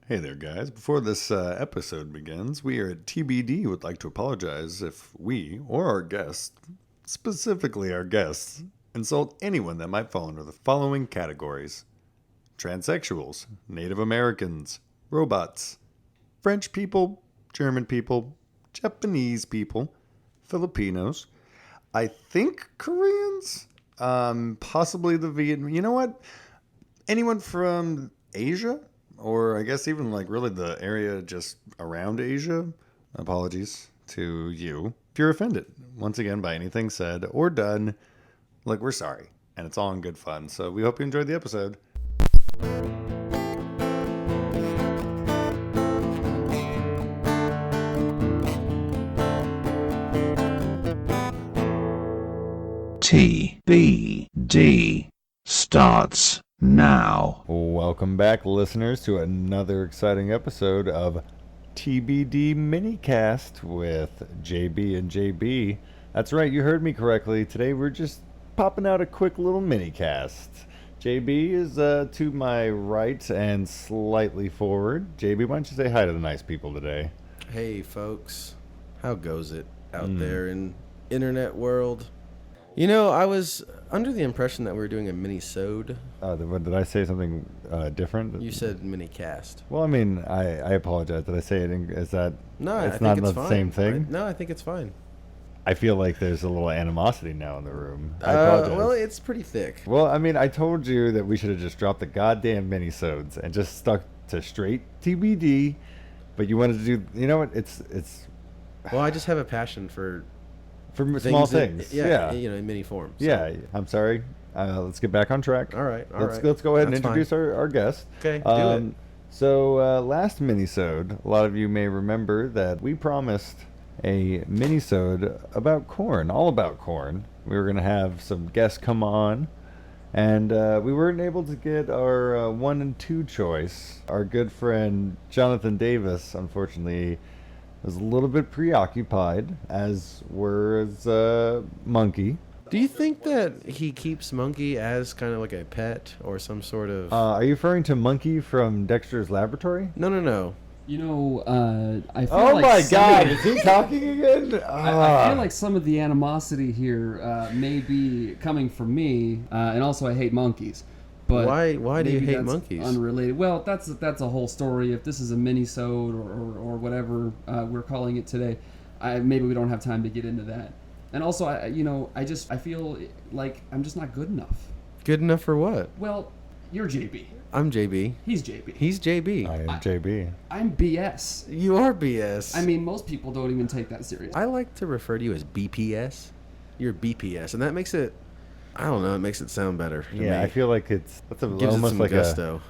Hey there, guys. Before this episode begins, we here at TBD would like to apologize if we, or our guests, specifically our guests, insult anyone that might fall under the following categories: transsexuals, Native Americans, robots, French people, German people, Japanese people, Filipinos, I think Koreans, possibly the Vietnam. You know what? Anyone from Asia? Or I guess even like really the area just around Asia. Apologies to you if you're offended once again by anything said or done. Like, we're sorry, and it's all in good fun. So we hope you enjoyed the episode. TBD starts now. Welcome back, listeners, to another exciting episode of TBD Minicast with JB and JB. That's right, you heard me correctly. Today we're just popping out a quick little minicast. JB is to my right and slightly forward. JB, why don't you say hi to the nice people today? Hey, folks. How goes it out there in internet world? You know, I was under the impression that we were doing a Minisode. Did I say something different? You said minicast. Well, I mean, I apologize. Did I say it? Is that? No, it's I not think it's the fine. same thing. No, I think it's fine. I feel like there's a little animosity now in the room. I apologize. Well, it's pretty thick. Well, I mean, I told you that we should have just dropped the goddamn minisodes and just stuck to straight TBD. But you wanted to do, you know what? It's. Well, I just have a passion for small things. Yeah, you know, in mini forms. So. Yeah, I'm sorry. Let's get back on track. All right. Let's go ahead and That's introduce fine. our guest. Okay, do it. So last minisode, a lot of you may remember that we promised a minisode about corn, all about corn. We were going to have some guests come on, and we weren't able to get our 1 and 2 choice. Our good friend Jonathan Davis, unfortunately, was a little bit preoccupied, as was Monkey. Do you think that he keeps Monkey as kind of like a pet or some sort of... Are you referring to Monkey from Dexter's Laboratory? No. You know, I feel Oh like my some God! of Is he talking again? I feel like some of the animosity here may be coming from me, and also I hate monkeys. But Why do you maybe hate that's monkeys? Unrelated. Well, that's a whole story. If this is a minisode or whatever we're calling it today, maybe we don't have time to get into that. And also, I feel like I'm just not good enough. Good enough for what? Well, you're JB. I'm JB. He's JB. He's JB. I am JB. I'm BS. You are BS. I mean, most people don't even take that seriously. I like to refer to you as BPS. You're BPS, and that makes it, I don't know, it makes it sound better to me. Yeah, I feel like that's Gives it almost some like gusto.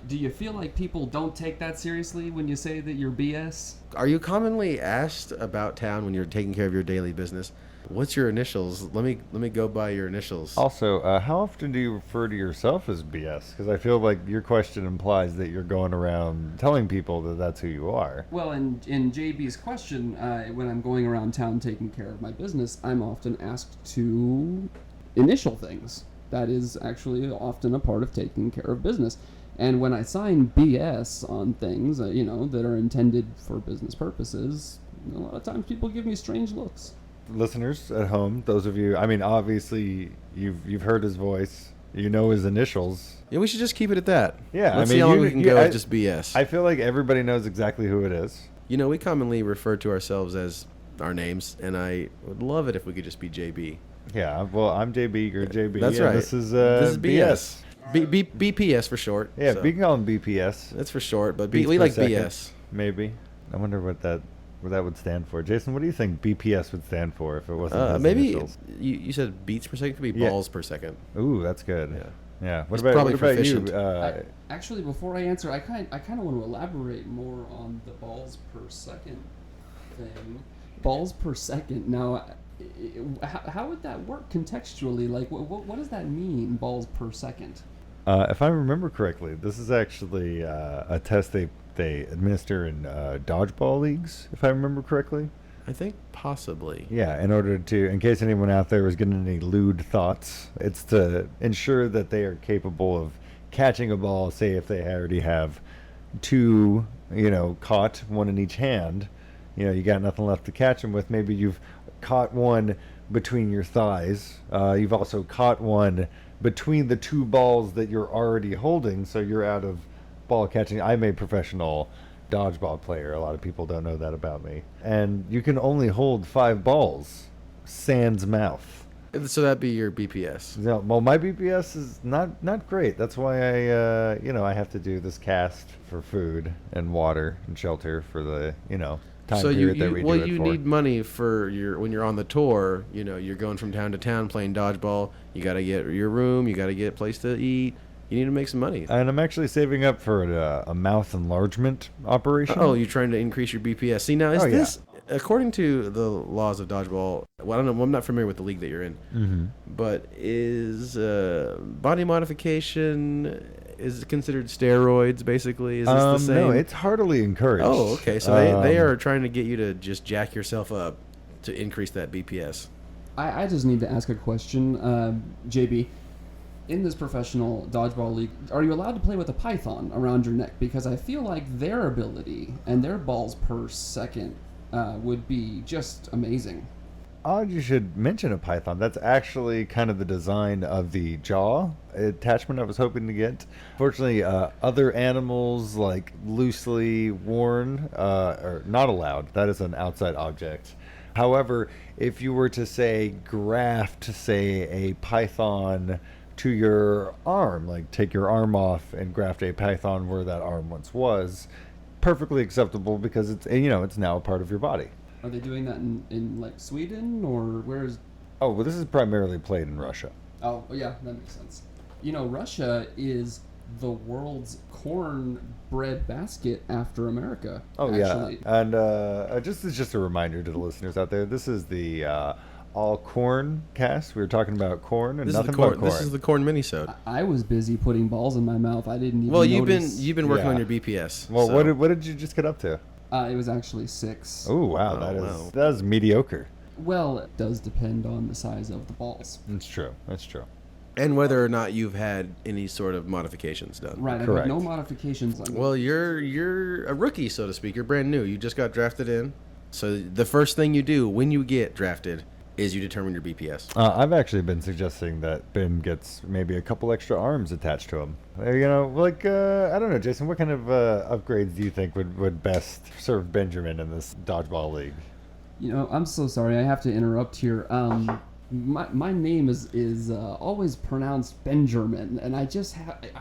Do you feel like people don't take that seriously when you say that you're BS? Are you commonly asked about town when you're taking care of your daily business? What's your initials? Let me go by your initials. Also, how often do you refer to yourself as BS? Because I feel like your question implies that you're going around telling people that that's who you are. Well, in JB's question, when I'm going around town taking care of my business, I'm often asked to initial things. That is actually often a part of taking care of business. And when I sign BS on things, that are intended for business purposes, a lot of times people give me strange looks. Listeners at home, those of you, I mean, obviously you've heard his voice, you know his initials. Yeah, we should just keep it at that. Yeah, Let's I mean, see how long we can go with just BS. I feel like everybody knows exactly who it is. You know, we commonly refer to ourselves as our names, and I would love it if we could just be JB. Yeah, well, I'm JB, you're JB. That's and right. This is BS. BPS for short. Yeah, so. we can call him BPS. That's for short, but Beats we per like second, BS. Maybe. I wonder what that would stand for. Jason, what do you think BPS would stand for if it wasn't his maybe initials? you said beats per second. Could be balls per second. Ooh, that's good. Yeah. What He's about probably you? proficient. Actually, before I answer, I kind of want to elaborate more on the balls per second thing. Balls per second. Now, how would that work contextually? Like, what does that mean, balls per second? If I remember correctly, this is actually a test they administer in dodgeball leagues, if I remember correctly. I think possibly. Yeah, in case anyone out there was getting any lewd thoughts, it's to ensure that they are capable of catching a ball, say if they already have two, caught, one in each hand, you got nothing left to catch them with. Maybe you've caught one between your thighs. You've also caught one between the two balls that you're already holding, so you're out of ball catching. I'm a professional dodgeball player. A lot of people don't know that about me. And you can only hold 5 balls, sans mouth. So that'd be your BPS. No, well, my BPS is not great. That's why I have to do this cast for food and water and shelter for the, time So period that we do it you for. need money for when you're on the tour. You're going from town to town playing dodgeball. You got to get your room. You got to get a place to eat. You need to make some money. And I'm actually saving up for a mouth enlargement operation. Oh, you're trying to increase your BPS. See, now, is Oh, yeah. this, according to the laws of dodgeball, well, I don't know, I'm not familiar with the league that you're in, Mm-hmm. but is body modification, is it considered steroids, basically? Is this the same? No, it's heartily encouraged. Oh, okay. So they are trying to get you to just jack yourself up to increase that BPS. I just need to ask a question, JB. In this professional dodgeball league, are you allowed to play with a python around your neck? Because I feel like their ability and their balls per second would be just amazing. Oh, you should mention a python. That's actually kind of the design of the jaw attachment I was hoping to get. Fortunately, other animals, like loosely worn, are not allowed. That is an outside object. However, if you were to graft, a python to your arm, like take your arm off and graft a python where that arm once was, perfectly acceptable because it's now a part of your body. Are they doing that in like Sweden or where is? Oh, well, this is primarily played in Russia. Oh yeah, that makes sense. Russia is the world's cornbread basket after America. Oh actually. yeah, and just a reminder to the listeners out there. This is the all Kornkast. We were talking about corn and nothing but corn. This is the corn minisode. I was busy putting balls in my mouth. I didn't even. Well, notice. you've been working Yeah. on your BPS. Well, so. what did you just get up to? It was actually 6. Oh wow, wow. that is mediocre. Well, it does depend on the size of the balls. That's true. And whether or not you've had any sort of modifications done. Right. I Correct. have no modifications on. Well, you're a rookie, so to speak. You're brand new. You just got drafted in. So the first thing you do when you get drafted is you determine your BPS. I've actually been suggesting that Ben gets maybe a couple extra arms attached to him. I don't know, Jason. What kind of upgrades do you think would best serve Benjamin in this dodgeball league? I'm so sorry. I have to interrupt here. My name is always pronounced Benjamin, and I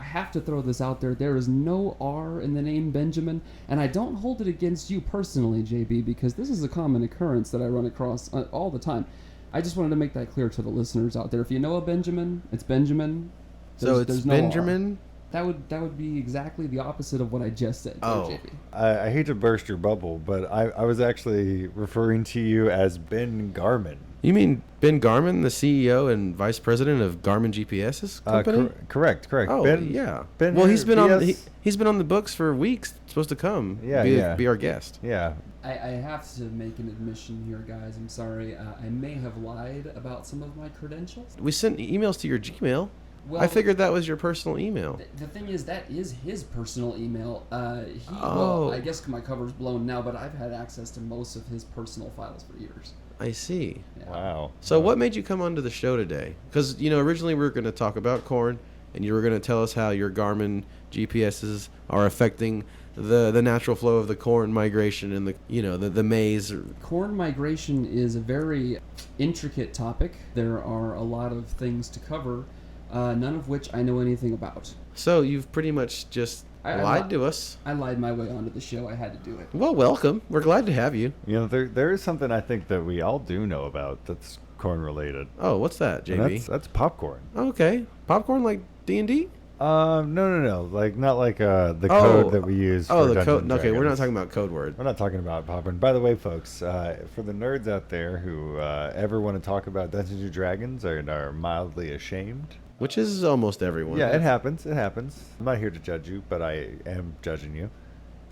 have to throw this out there. There is no R in the name Benjamin, and I don't hold it against you personally, JB, because this is a common occurrence that I run across all the time. I just wanted to make that clear to the listeners out there. If you know a Benjamin, it's Benjamin. So it's no R. Benjamin? That would be exactly the opposite of what I just said, Oh. JB. I hate to burst your bubble, but I was actually referring to you as Ben Garmin. You mean Ben Garmin, the CEO and vice president of Garmin GPS's company? Correct. Oh, Ben, Ben. Well, he's been BS. he's been on the books for weeks. Supposed to come. Yeah. Be our guest. Yeah. I have to make an admission here, guys. I'm sorry. I may have lied about some of my credentials. We sent emails to your Gmail. Well, I figured that was your personal email. The thing is, that is his personal email. Oh. Well, I guess my cover's blown now, but I've had access to most of his personal files for years. I see. Yeah. Wow. So what made you come onto the show today? Because, originally we were going to talk about corn, and you were going to tell us how your Garmin GPSs are affecting the natural flow of the corn migration and the maize. Corn migration is a very intricate topic. There are a lot of things to cover, none of which I know anything about. So you've pretty much just I lied to us. I lied my way onto the show. I had to do it. Well, welcome. We're glad to have you. There is something I think that we all do know about that's corn related. Oh, what's that, And JB? that's popcorn. Okay. Popcorn like D&D? No. Not like the Oh. code that we use. Oh, for the Dungeons code. and Okay, we're not Dragons. talking about code word. We're not talking about popcorn. By the way, folks, for the nerds out there who ever want to talk about Dungeons and Dragons and are mildly ashamed, Which is almost everyone. yeah, it happens. It happens. I'm not here to judge you, but I am judging you.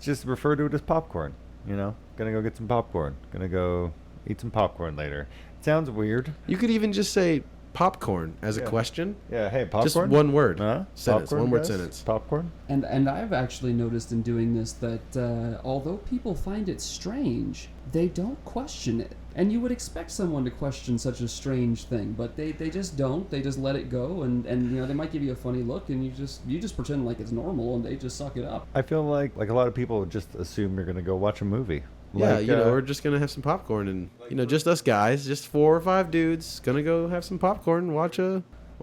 Just refer to it as popcorn. Gonna go get some popcorn. Gonna go eat some popcorn later. It sounds weird. You could even just say popcorn as a Yeah. question. Yeah, hey, popcorn? Just one word. Huh? Sentence. Popcorn, One word guys? sentence. Popcorn? And I've actually noticed in doing this that although people find it strange, they don't question it. And you would expect someone to question such a strange thing, but they just don't. They just let it go, and you know, they might give you a funny look, and you just pretend like it's normal, and they just suck it up. I feel like a lot of people just assume you're going to go watch a movie. Yeah, Like, you know, we're just gonna have some popcorn, and you know, just us guys, just 4 or 5 dudes, gonna go have some popcorn, and watch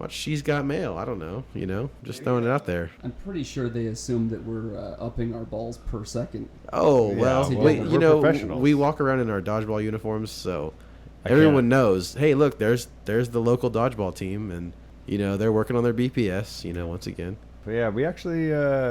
She's Got Mail. I don't know, you know, just throwing it out there. I'm pretty sure they assume that we're upping our balls per second. Oh Yeah, well, well, we, we're you know, professionals. we walk around in our dodgeball uniforms, so I everyone can't- knows. Hey, look, there's the local dodgeball team, and you know, they're working on their BPS. You know, once again. But yeah, we actually,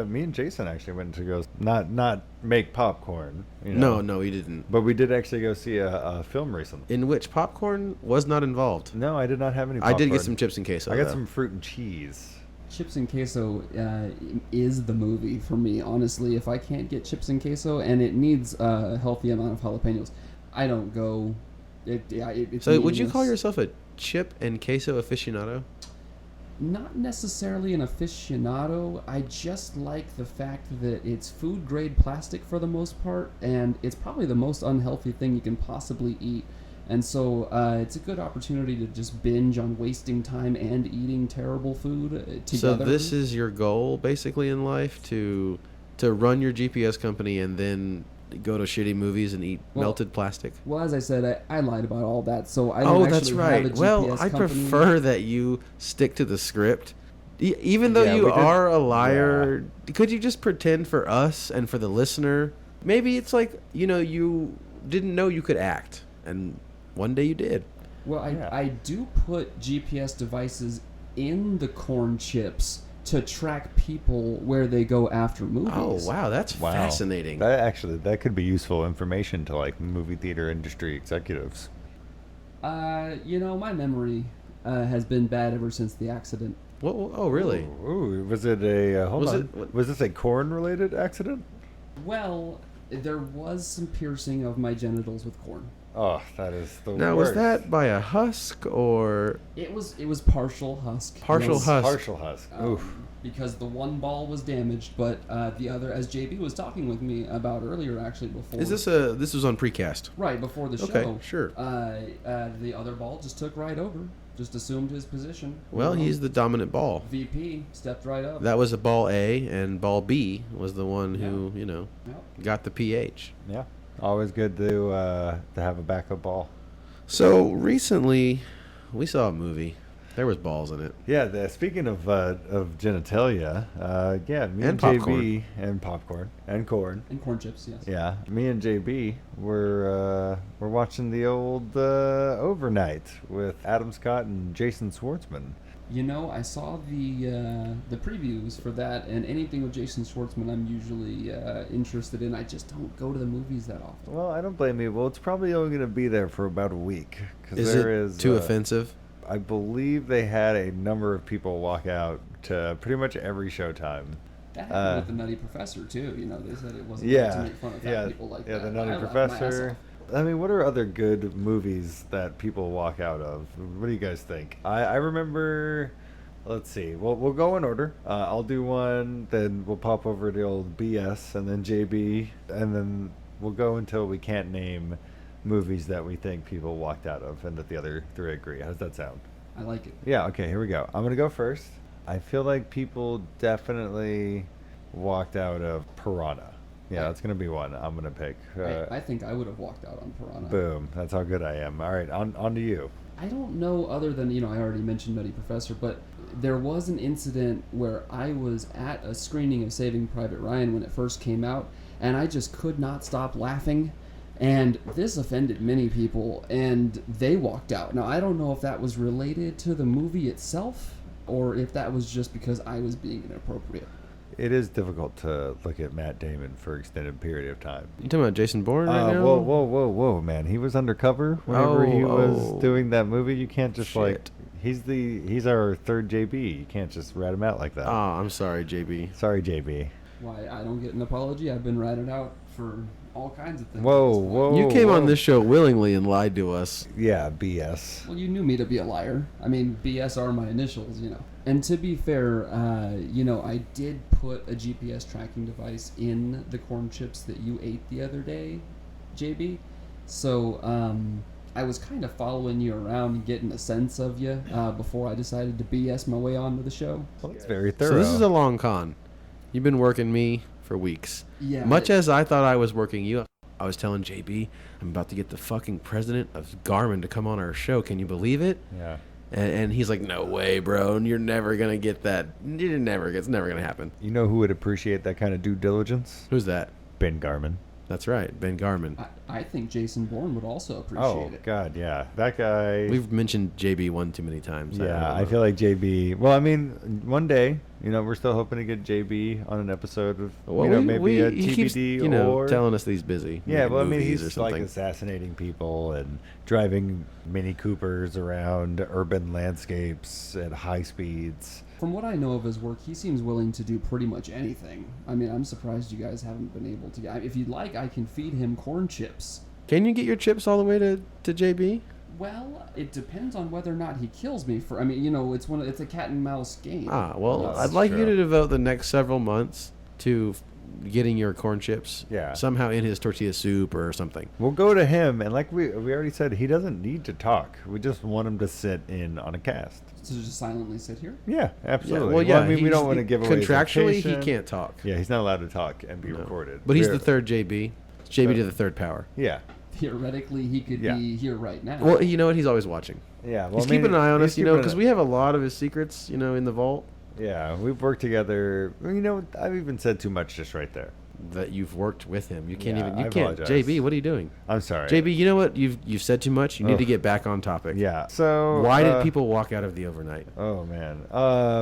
me and Jason actually went to go, not make popcorn. You know, No, he didn't. But we did actually go see a film recently. In which popcorn was not involved. No, I did not have any I popcorn. did get some chips and queso. I got though. some fruit and cheese. Chips and queso is the movie for me, honestly. If I can't get chips and queso, and it needs a healthy amount of jalapenos, I don't go. It's So, would you call meaningless. yourself a chip and queso aficionado? Not necessarily an aficionado. I just like the fact that it's food grade plastic for the most part, and it's probably the most unhealthy thing you can possibly eat. And so it's a good opportunity to just binge on wasting time and eating terrible food So together. this is your goal, basically, in life, to run your GPS company and then go to shitty movies and eat Well, melted plastic. Well, as I said, I lied about all that, so I don't Oh, actually that's right. have a GPS Well, I company. prefer that you stick to the script. Even though Yeah, you we did- are a liar, could you just pretend for us and for the listener? Maybe it's like, you know, you didn't know you could act, and one day you did. Well, I do put GPS devices in the corn chips to track people where they go after movies. Oh, wow, that's fascinating. That could be useful information to like movie theater industry executives. You know, my memory has been bad ever since the accident. Oh, really? Ooh, was it a hold Was on? it- what- Was this a corn related accident? Well, there was some piercing of my genitals with corn. Oh, that is the Now, worst. was that by a husk or It was partial husk. partial yes. husk? partial husk? Oof. Because the one ball was damaged, but the other, as JB was talking with me about earlier, actually before. This was on precast? right before the Okay, show? sure. The other ball just took right over, just assumed his position. Well, he's the dominant ball. VP stepped right up. That was a ball A, and ball B was the one who, you know, Yep. got the PH. Yeah, always good to have a backup ball. So recently, we saw a movie. There was balls in it. Yeah, speaking of genitalia, yeah, me And and popcorn. JB and popcorn and corn. And corn chips, yes. Yeah, me and JB were watching the old Overnight with Adam Scott and Jason Schwartzman. You know, I saw the previews for that, and anything with Jason Schwartzman, I'm usually interested in. I just don't go to the movies that often. Well, I don't blame you. Well, it's probably only going to be there for about a week. Cause Is there it is, too offensive? I believe they had a number of people walk out to pretty much every showtime. That happened with the Nutty Professor too. You know, they said it wasn't Yeah, right to make fun of fat people like that. the Nutty I laughed my ass Professor. off. I mean, what are other good movies that people walk out of? What do you guys think? I remember. Let's see. Well, we'll go in order. I'll do one, then we'll pop over to old BS, and then JB, and then we'll go until we can't name movies that we think people walked out of, and that the other three agree. How does that sound? I like it. Yeah. Okay. Here we go. I'm gonna go first. I feel like people definitely walked out of Piranha. Yeah, that's gonna be one I'm gonna pick. I think I would have walked out on Piranha. Boom. That's how good I am. All right, on to you. I don't know other than, you know, I already mentioned Nutty Professor, but there was an incident where I was at a screening of Saving Private Ryan when it first came out, and I just could not stop laughing. And this offended many people, and they walked out. Now, I don't know if that was related to the movie itself, or if that was just because I was being inappropriate. It is difficult to look at Matt Damon for an extted period of time. You talking about Jason Bourne right now? Whoa, man! He was undercover whenever he was Oh. doing that movie. You can't just Shit. he's our third JB. You can't just rat him out like that. Oh, I'm sorry, JB. Sorry, JB. Why, I don't get an apology. I've been ratted out for all kinds of things. Whoa, at this point. whoa. You came on this show willingly and lied to us. Yeah, BS. Well, you knew me to be a liar. I mean, BS are my initials, you know. And to be fair, you know, I did put a GPS tracking device in the corn chips that you ate the other day, JB. So, I was kind of following you around and getting a sense of you before I decided to BS my way onto the show. Well, that's very thorough. So this is a long con. You've been working me for weeks. Yeah. Much as I thought I was working you, I was telling JB, I'm about to get the fucking president of Garmin to come on our show. Can you believe it? Yeah. And he's like, no way, bro. You're never going to get that. It's never going to happen. You know who would appreciate that kind of due diligence? Who's that? Ben Garmin. That's right, Ben Garmin. I think Jason Bourne would also appreciate Oh, it. God, yeah. That guy... We've mentioned JB one too many times. Yeah, I feel like JB... Well, I mean, one day, you know, we're still hoping to get JB on an episode of, Well, you know, maybe a he TBD keeps, you know, or... telling us that he's busy. Yeah, making well, I mean, movies or he's like something. assassinating people and driving Mini Coopers around urban landscapes at high speeds. From what I know of his work, he seems willing to do pretty much anything. I mean, I'm surprised you guys haven't been able to... If you'd like, I can feed him corn chips. Can you get your chips all the way to JB? Well, it depends on whether or not he kills me for... I mean, you know, it's a cat and mouse game. Ah, well, That's I'd like you true. to devote the next several months to getting your corn chips somehow in his tortilla soup or something. We'll go to him, and like we already said, he doesn't need to talk. We just want him to sit in on a cast. So just silently sit here? Yeah, absolutely. Yeah, well, yeah, I mean, we don't want to give away his contractually, he location. can't talk. Yeah, he's not allowed to talk and be No. recorded. But he's We're- the third JB. It's JB to the third power. Yeah. Theoretically, he could Yeah. be here right now. Well, you know what? He's always watching. Yeah, well, He's I mean, keeping an eye on he's us, you know, keeping because a- we have a lot of his secrets, you know, in the vault Yeah, we've worked together. You know, I've even said too much just right there. that you've worked with him. You can't Yeah, even. You I can't. apologize. JB, what are you doing? I'm sorry. JB, you know what? You've said too much. You need to Ugh. get back on topic. Yeah. So Why did people walk out of the overnight? Oh man.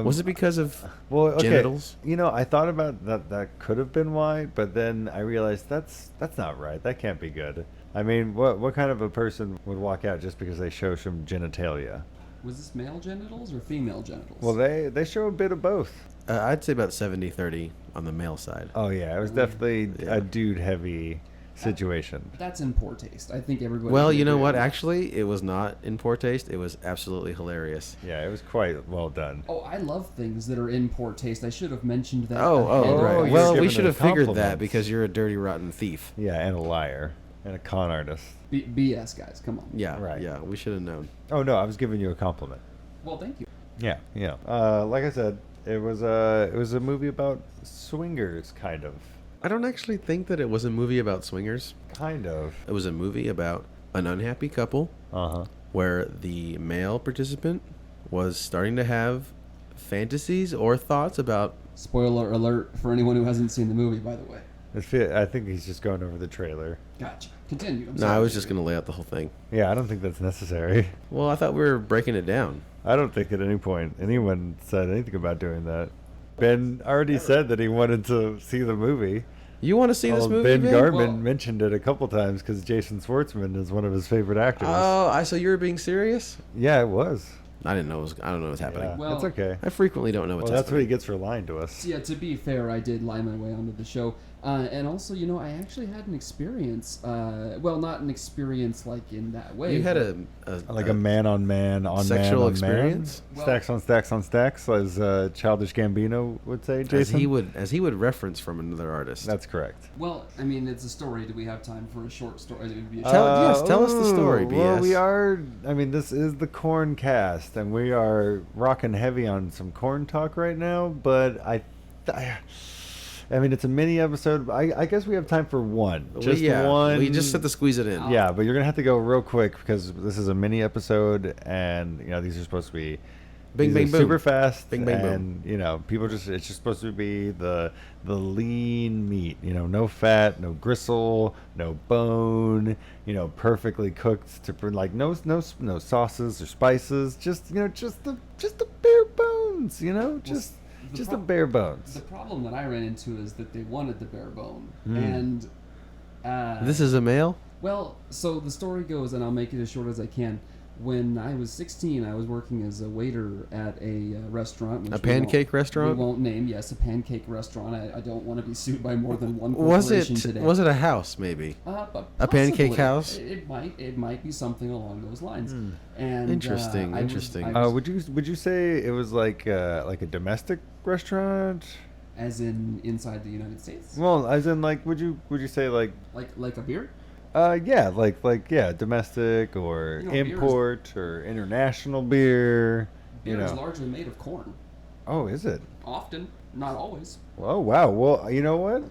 Was it because of well, okay. genitals? You know, I thought about that. That could have been why, but then I realized that's not right. That can't be good. I mean, what kind of a person would walk out just because they show some genitalia? Was this male genitals or female genitals? Well, they show a bit of both. I'd say about 70-30 on the male side. Oh yeah, it was definitely Yeah. a dude-heavy situation. That's in poor taste. I think everybody... Well, can you know agree what? on that. Actually, it was not in poor taste. It was absolutely hilarious. Yeah, it was quite well done. Oh, I love things that are in poor taste. I should have mentioned that. Oh, ahead of right. you're time. Well, we giving should them have figured that compliments. because you're a dirty, rotten thief. Yeah, and a liar and a con artist. BS, guys. Come on. Yeah, Right. yeah. We should have known. Oh no, I was giving you a compliment. Well, thank you. Yeah, yeah. Like I said, it was a movie about swingers, kind of. I don't actually think that it was a movie about swingers. Kind of. It was a movie about an unhappy couple Uh-huh. where the male participant was starting to have fantasies or thoughts about. Spoiler alert for anyone who hasn't seen the movie, by the way. I think he's just going over the trailer. Gotcha. Continue. I'm No, sorry. I was just going to lay out the whole thing. Yeah, I don't think that's necessary. Well, I thought we were breaking it down. I don't think at any point anyone said anything about doing that. Ben already said that he wanted to see the movie. You want to see this Well, movie, Ben Vin? Garmin Well- mentioned it a couple times because Jason Schwartzman is one of his favorite actors. Oh, so you were being serious? Yeah, it was. I didn't know. I don't know what's happening. Yeah, Well- that's okay. I frequently don't know what's Well, that's what he happening. gets for lying to us. Yeah, to be fair, I did lie my way onto the show. And also, you know, I actually had an experience. Well, not an experience like in that way. You had but- a Like a man on man on sexual man on experience? man. Well- Stacks on stacks on stacks, as Childish Gambino would say. as Jason, he would reference from another artist. that's correct. Well, I mean, it's a story. Do we have time for a short story? It would be a Tell us the story, Well, BS. we are. I mean, this is the Kornkast, and we are rocking heavy on some corn talk right now. But I mean, it's a mini episode. I guess we have time for one. Just one. We just have to squeeze it in. Yeah, but you're gonna have to go real quick because this is a mini episode, and you know these are supposed to be Bing, these bang, are boom. super fast. Bing, bang, boom. and you know people it's just supposed to be the lean meat. You know, no fat, no gristle, no bone. You know, perfectly cooked to like no sauces or spices. Just just the bare bones. You know, just the bare bones. The problem that I ran into is that they wanted the bare bone, Hmm. and This is a male? well, so the story goes, and I'll make it as short as I can. When I was 16, I was working as a waiter at a restaurant. Which A pancake restaurant? We won't name. Yes, a pancake restaurant. I don't want to be sued by more than one Was corporation it today. was it a house maybe? But A pancake possibly. house? It might be something along those lines. And Interesting, I was- interesting. I was- Would you say it was like a domestic restaurant? as in inside the United States, Well, as in like, would you say like like a beer. yeah, like domestic or You know, beer is- import or international beer? Beer is largely made of corn. Oh, is it? Often, not always. Oh, wow. Well, you know what?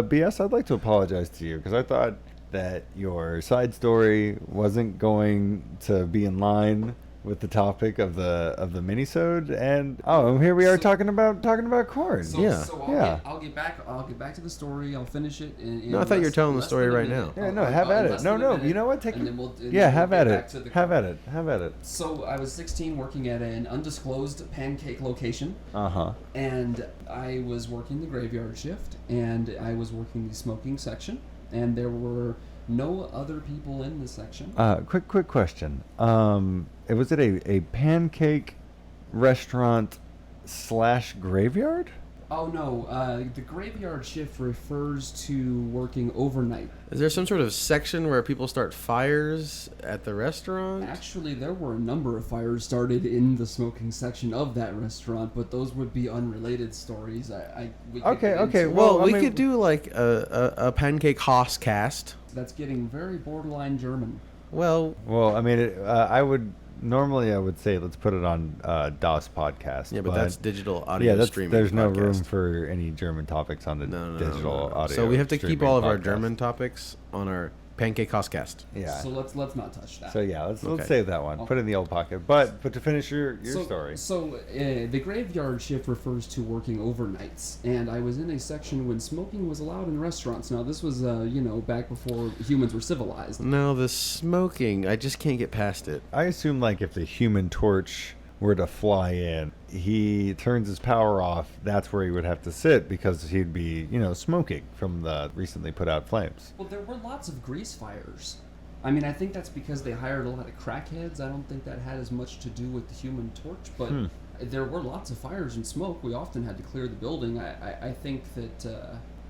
BS, I'd like to apologize to you because I thought that your side story wasn't going to be in line with the topic of the Minisode, and here we are So- talking about corn. So, Yeah. So Yeah. I'll get back to the story. I'll finish it. No, I thought you were telling the less story than a right minute. now. Yeah, no, I'll- have I'll- at in it. less No, than a no, minute, you know what? Take and it. then we'll, and Yeah, then have we'll at get it. back to the Have corn. at it. Have at it. So I was 16, working at an undisclosed pancake location, Uh-huh. and I was working the graveyard shift, and I was working the smoking section, and there were no other people in the section. Quick question. Was it a pancake restaurant / graveyard? Oh no, the graveyard shift refers to working overnight. Is there some sort of section where people start fires at the restaurant? Actually, there were a number of fires started in the smoking section of that restaurant, but those would be unrelated stories. We could Okay, get okay, into- Well, Well, I we mean- could do like a pancake Haas cast. That's getting very borderline German. Well, Well, I mean, normally I would say let's put it on DOS podcast. yeah, but that's digital audio yeah, streaming. there's no podcast. room for any German topics on the No, digital no. audio. So we have to keep streaming all of our podcast. German topics on our pancake Haas cast. Yeah. So let's not touch that. So yeah, let's Okay. save that one. Put it in the old pocket. But to finish your story. So the graveyard shift refers to working overnights, and I was in a section when smoking was allowed in restaurants. Now this was back before humans were civilized. No, the smoking, I just can't get past it. I assume like if the Human Torch were to fly in, he turns his power off. That's where he would have to sit because he'd be, smoking from the recently put out flames. Well, there were lots of grease fires. I mean, I think that's because they hired a lot of crackheads. I don't think that had as much to do with the Human Torch, but there were lots of fires and smoke. We often had to clear the building. I think that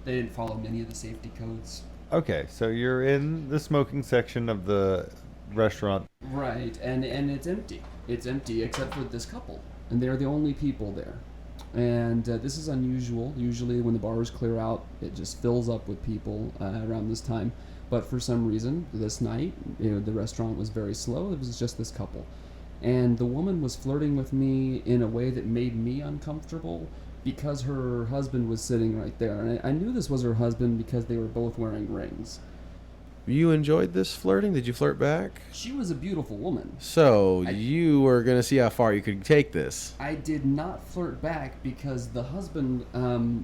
they didn't follow many of the safety codes. Okay, so you're in the smoking section of the restaurant. Right, and it's empty. It's empty except for this couple, and they're the only people there. And this is unusual. Usually when the bars clear out, it just fills up with people around this time. But for some reason, this night, the restaurant was very slow. It was just this couple. And the woman was flirting with me in a way that made me uncomfortable because her husband was sitting right there. And I knew this was her husband because they were both wearing rings. You enjoyed this flirting? Did you flirt back? She was a beautiful woman. So you were going to see how far you could take this. I did not flirt back because the husband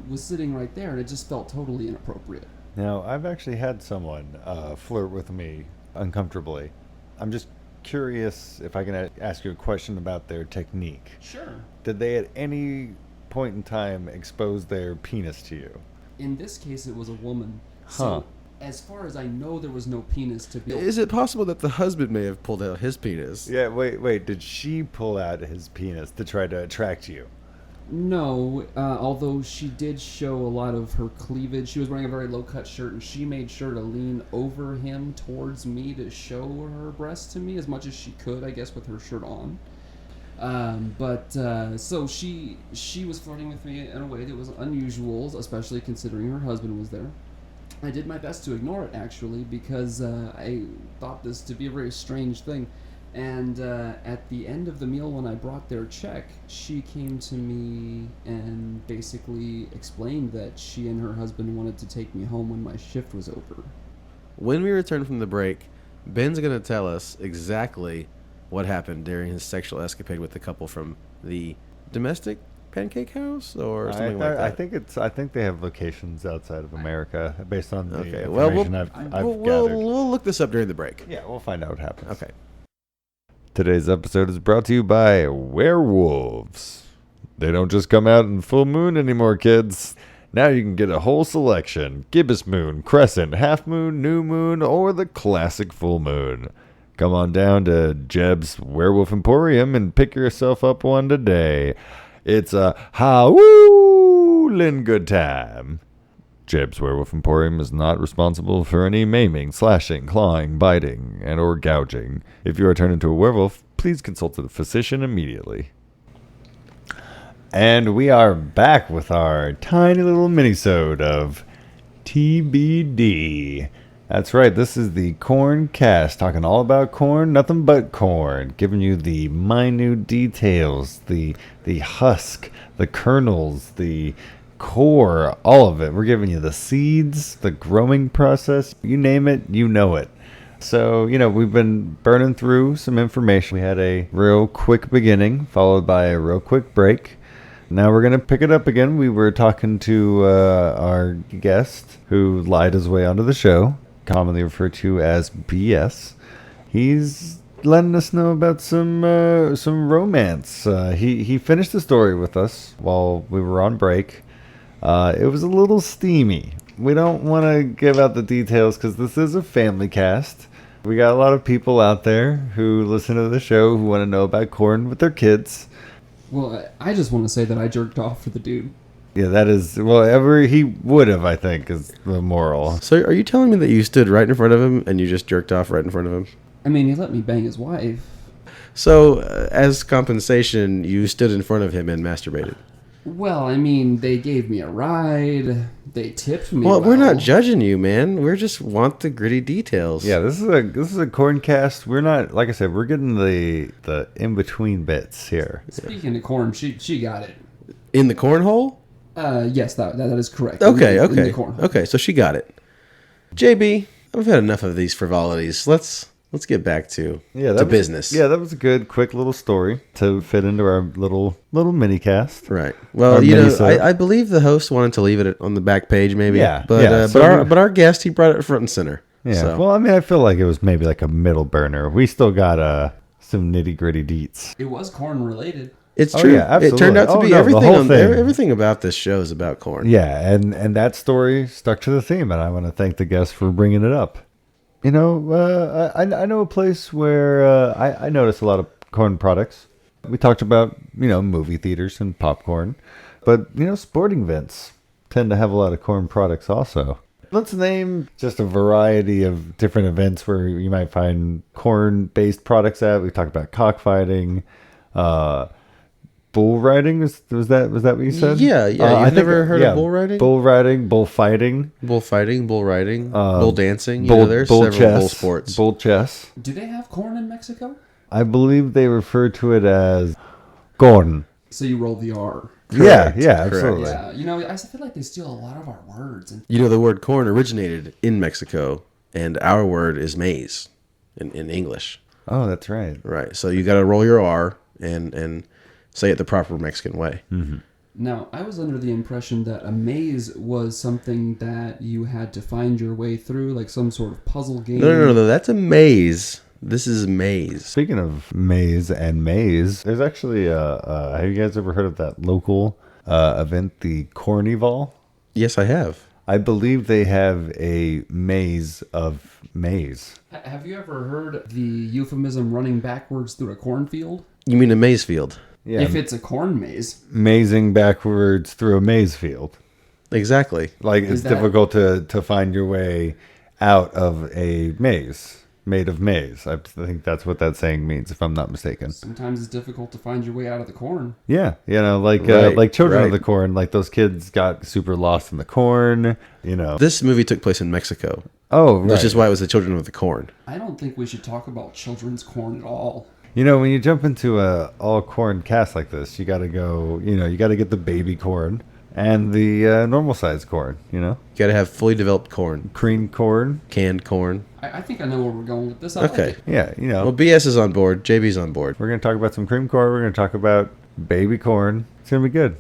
was sitting right there, and it just felt totally inappropriate. Now, I've actually had someone flirt with me uncomfortably. I'm just curious if I can ask you a question about their technique. Sure. Did they at any point in time expose their penis to you? In this case, it was a woman. Huh. So, as far as I know, there was no penis to be. Is it possible that the husband may have pulled out his penis? Yeah, wait. Did she pull out his penis to try to attract you? No, although she did show a lot of her cleavage. She was wearing a very low-cut shirt, and she made sure to lean over him towards me to show her breasts to me as much as she could, I guess, with her shirt on. So she was flirting with me in a way that was unusual, especially considering her husband was there. I did my best to ignore it, actually, because I thought this to be a very strange thing. And at the end of the meal, when I brought their check, she came to me and basically explained that she and her husband wanted to take me home when my shift was over. When we return from the break, Ben's going to tell us exactly what happened during his sexual escapade with the couple from the domestic pancake house or something like that. I think they have locations outside of America based on the Okay, well, information I've we'll gathered. we'll look this up during the break. Yeah, we'll find out what happens. Okay. Today's episode is brought to you by werewolves. They don't just come out in full moon anymore, kids. Now you can get a whole selection: gibbous moon, crescent, half moon, new moon, or the classic full moon. come on down to Jeb's Werewolf Emporium and pick yourself up one today. It's a howlin' good time. Jeb's Werewolf Emporium is not responsible for any maiming, slashing, clawing, biting, and or gouging. If you are turned into a werewolf, please consult a physician immediately. And we are back with our tiny little minisode of TBD. That's right, this is the Kornkast, talking all about corn, nothing but corn, giving you the minute details, the husk, the kernels, the core, all of it. We're giving you the seeds, the growing process, you name it, you know it. So, we've been burning through some information. We had a real quick beginning, followed by a real quick break. Now we're going to pick it up again. We were talking to our guest who lied his way onto the show, commonly referred to as BS. He's letting us know about some romance. He finished the story with us while we were on break. It was a little steamy. We don't want to give out the details because this is a family cast. We got a lot of people out there who listen to the show who want to know about corn with their kids. Well, I just want to say that I jerked off for the dude. Yeah, that is, he would have, I think, is the moral. So are you telling me that you stood right in front of him and you just jerked off right in front of him? I mean, he let me bang his wife. So, as compensation, you stood in front of him and masturbated? Well, I mean, they gave me a ride. They tipped me. Well, we're not judging you, man. We just want the gritty details. Yeah, this is a Kornkast. We're not, like I said, we're getting the in between bits here. Speaking of corn, she got it. In the cornhole? Yes, that is correct. Okay, in the okay, cornhole. okay. So she got it. JB, I've had enough of these frivolities. Let's get back to business. Yeah, that was a good, quick little story to fit into our little mini cast. Right. Well, I believe the host wanted to leave it on the back page, maybe. Yeah. But our guest, he brought it front and center. Yeah. So. Well, I mean, I feel like it was maybe like a middle burner. We still got some nitty gritty deets. It was corn related. It's true. Yeah, absolutely. It turned out to be the everything. whole thing. Everything about this show is about corn. Yeah, and that story stuck to the theme, and I want to thank the guest for bringing it up. I know a place where I notice a lot of corn products. We talked about, movie theaters and popcorn. But, sporting events tend to have a lot of corn products also. Let's name just a variety of different events where you might find corn-based products at. We talked about cockfighting, bull riding. Was that what you said? Yeah. I've never heard of bull riding? Bull riding, bullfighting. Bullfighting, bull riding, bull dancing. Bull There's several chess, bull sports. Bull chess. Do they have corn in Mexico? I believe they refer to it as corn. So you roll the R. Correct, Yeah, correct. absolutely. Yeah, I feel like they steal a lot of our words. And The word corn originated in Mexico, and our word is maize in English. Oh, that's right. Right. So you got to roll your R and say it the proper Mexican way. Mm-hmm. Now, I was under the impression that a maze was something that you had to find your way through, like some sort of puzzle game. No. That's a maze. This is maize. Speaking of maize and maize, there's actually have you guys ever heard of that local event, the Cornival? Yes, I have. I believe they have a maze of maize. Have you ever heard the euphemism running backwards through a cornfield? You mean a maize field? Yeah, If it's a corn maze. mazing backwards through a maize field. Exactly. Like Is it's that- difficult to find your way out of a maze made of maize. I think that's what that saying means, if I'm not mistaken. Sometimes it's difficult to find your way out of the corn. Yeah, Right, like Children of right. the Corn, like those kids got super lost in the corn. This movie took place in Mexico, Oh, right. which is why it was the Children of the Corn. I don't think we should talk about children's corn at all. When you jump into a all corn cast like this, you got to go. You got to get the baby corn and the normal size corn. You got to have fully developed corn, Cream corn. canned corn. I think I know where we're going with this. I like Okay. it. Yeah, Well, BS is on board. JB's on board. we're gonna talk about some cream corn. We're gonna talk about baby corn. It's gonna be good.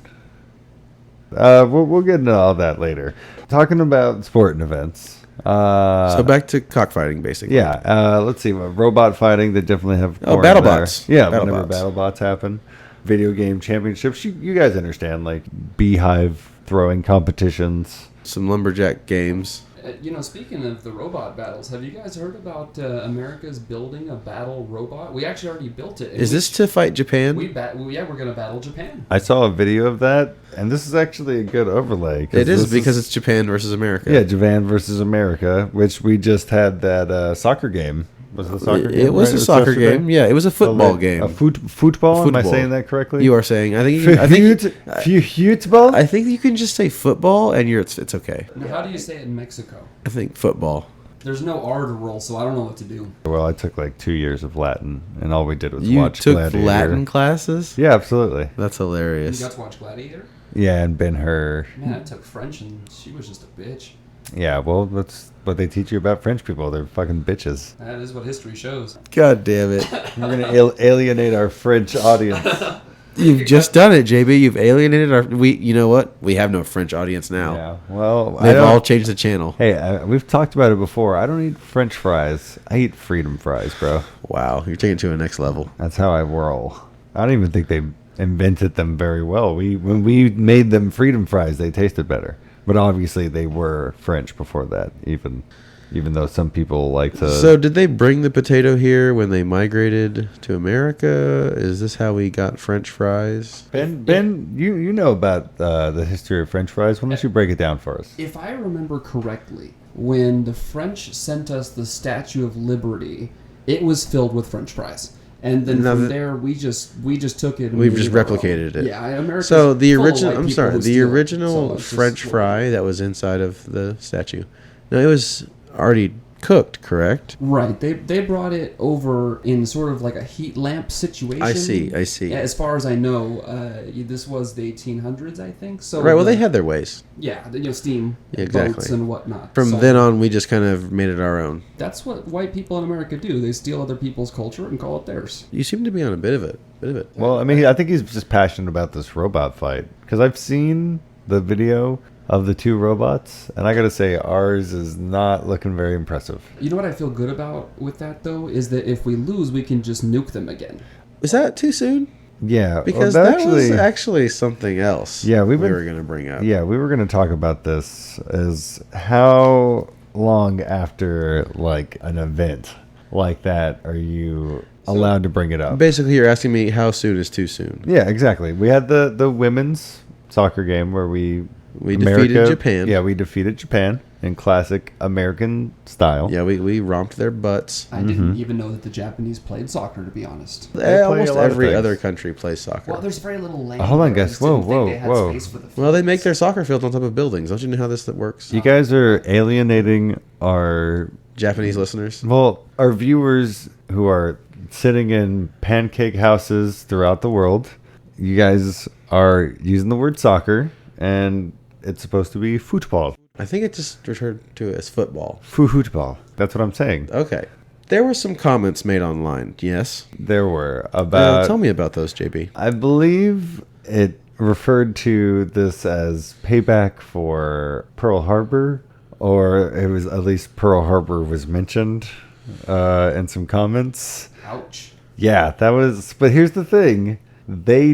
We'll get into all that later. Talking about sporting events. So back to cockfighting, basically. Yeah, let's see. Robot fighting, they definitely have. Oh, corn in BattleBots. there. Yeah, BattleBots. whenever BattleBots happen. Video game championships. You guys understand, like beehive throwing competitions. Some lumberjack games. Speaking of the robot battles, have you guys heard about America's building a battle robot? We actually already built it. Is this to fight Japan? We're going to battle Japan. I saw a video of that, and this is actually a good overlay. It is because it's Japan versus America. Yeah, Japan versus America, which we just had that soccer game. Was it a soccer game? It was a soccer game. Yeah, it was a football game. A football? Am I saying that correctly? You are saying. I think football? I think you can just say football, and it's okay. Now, how do you say it in Mexico? I think football. There's no R to roll, so I don't know what to do. Well, I took like 2 years of Latin, and all we did was You watch took Gladiator. Latin classes? Yeah, absolutely. That's You hilarious. got to watch Gladiator? Yeah, and Ben-Hur. Man, I took French, and she was just a bitch. Yeah, well, that's what they teach you about French people. They're fucking bitches. That is what history shows. God damn it. We're going to alienate our French audience. You've just done it, JB. You've alienated our... You know what? We have no French audience now. Yeah, well, They've all changed the channel. Hey, we've talked about it before. I don't eat French fries. I eat freedom fries, bro. Wow, you're taking it to a next level. That's how I roll. I don't even think they invented them very well. When we made them freedom fries, they tasted better. But obviously, they were French before that, even though some people like to... So did they bring the potato here when they migrated to America? Is this how we got French fries? Ben, you know about the history of French fries. Why don't you break it down for us? If I remember correctly, when the French sent us the Statue of Liberty, it was filled with French fries. And then from there, we just took it. And We've just made our own. replicated it. Yeah, America's So the full of original, white I'm people sorry, who the steal it. original So it's just French what- fry that was inside of the statue. No, it was already cooked, correct? Right. They brought it over in sort of like a heat lamp situation. I see. As far as I know, this was the 1800s, I think. So Right. Well, they had their ways. Yeah, steam Yeah, boats exactly. and whatnot. From So then on, we just kind of made it our own. that's what white people in America do. They steal other people's culture and call it theirs. You seem to be on a bit of it. Well, I mean, I think he's just passionate about this robot fight. Because I've seen the video of the two robots, and I gotta say, ours is not looking very impressive. You know what I feel good about with that, though, is that if we lose, we can just nuke them again. Was that too soon? Yeah. Because that was actually something else. Yeah, we were been- going to bring up. Yeah, we were going to talk about this as how long after, like, an event like that are you allowed to bring it up? Basically, you're asking me how soon is too soon. Yeah, exactly. We had the women's soccer game where we defeated Japan. Yeah, we defeated Japan in classic American style. Yeah, we romped their butts. I didn't even know that the Japanese played soccer, to be honest. play Almost a lot of every things. other country plays soccer. Well, there's very little land. Hold on, there. I guys. just didn't Whoa, think they had whoa. space for the Well, they make fields. their soccer fields on top of buildings. Don't you know how this works? You guys are alienating our Japanese listeners. our viewers who are sitting in pancake houses throughout the world. You guys are using the word soccer, and it's supposed to be football. I think it just referred to it as football. Football. That's what I'm saying. Okay. There were some comments made online. Yes. There were about... Tell me about those, JB. I believe it referred to this as payback for Pearl Harbor, or it was at least Pearl Harbor was mentioned in some comments. Ouch. Yeah, that was... But here's the thing. They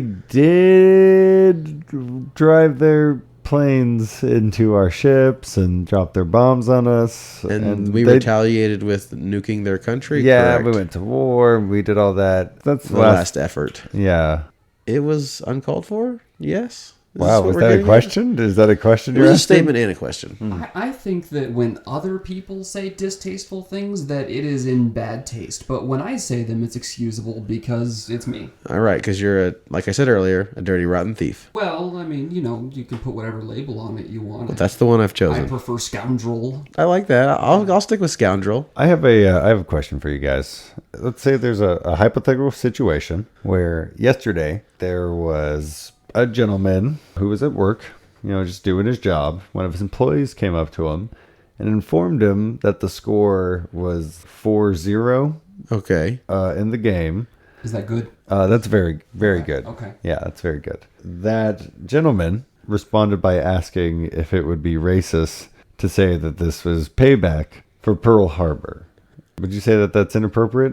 did drive their planes into our ships and drop their bombs on us. And we they- retaliated with nuking their country. Yeah, correct? we went to war. We did all that. That's The last effort. Yeah. It was uncalled for? Yes. Is this Wow, what was we're that a getting at? question? Is that a question It you're was a asking? statement and a question. I think that when other people say distasteful things, that it is in bad taste. But when I say them, it's excusable because it's me. All right, because you're, like I said earlier, a dirty, rotten thief. Well, I mean, you can put whatever label on it you want. That's the one I've I chosen. prefer scoundrel. I like that. I'll stick with scoundrel. I have a question for you guys. Let's say there's a hypothetical situation where yesterday there was a gentleman who was at work, just doing his job. One of his employees came up to him and informed him that the score was 4-0 Okay. in the game. Is that good? That's very, very good. Okay. Yeah, that's very good. That gentleman responded by asking if it would be racist to say that this was payback for Pearl Harbor. Would you say that that's inappropriate?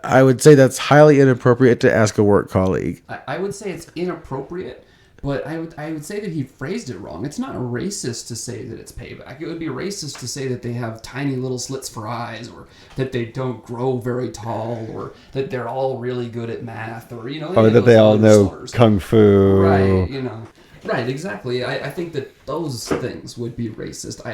I would say that's highly inappropriate to ask a work colleague. I would say it's inappropriate But I would say that he phrased it wrong. It's not racist to say that it's payback. It would be racist to say that they have tiny little slits for eyes, or that they don't grow very tall, or that they're all really good at math, or or that they all know kung fu. Right, right, exactly. I think that those things would be racist.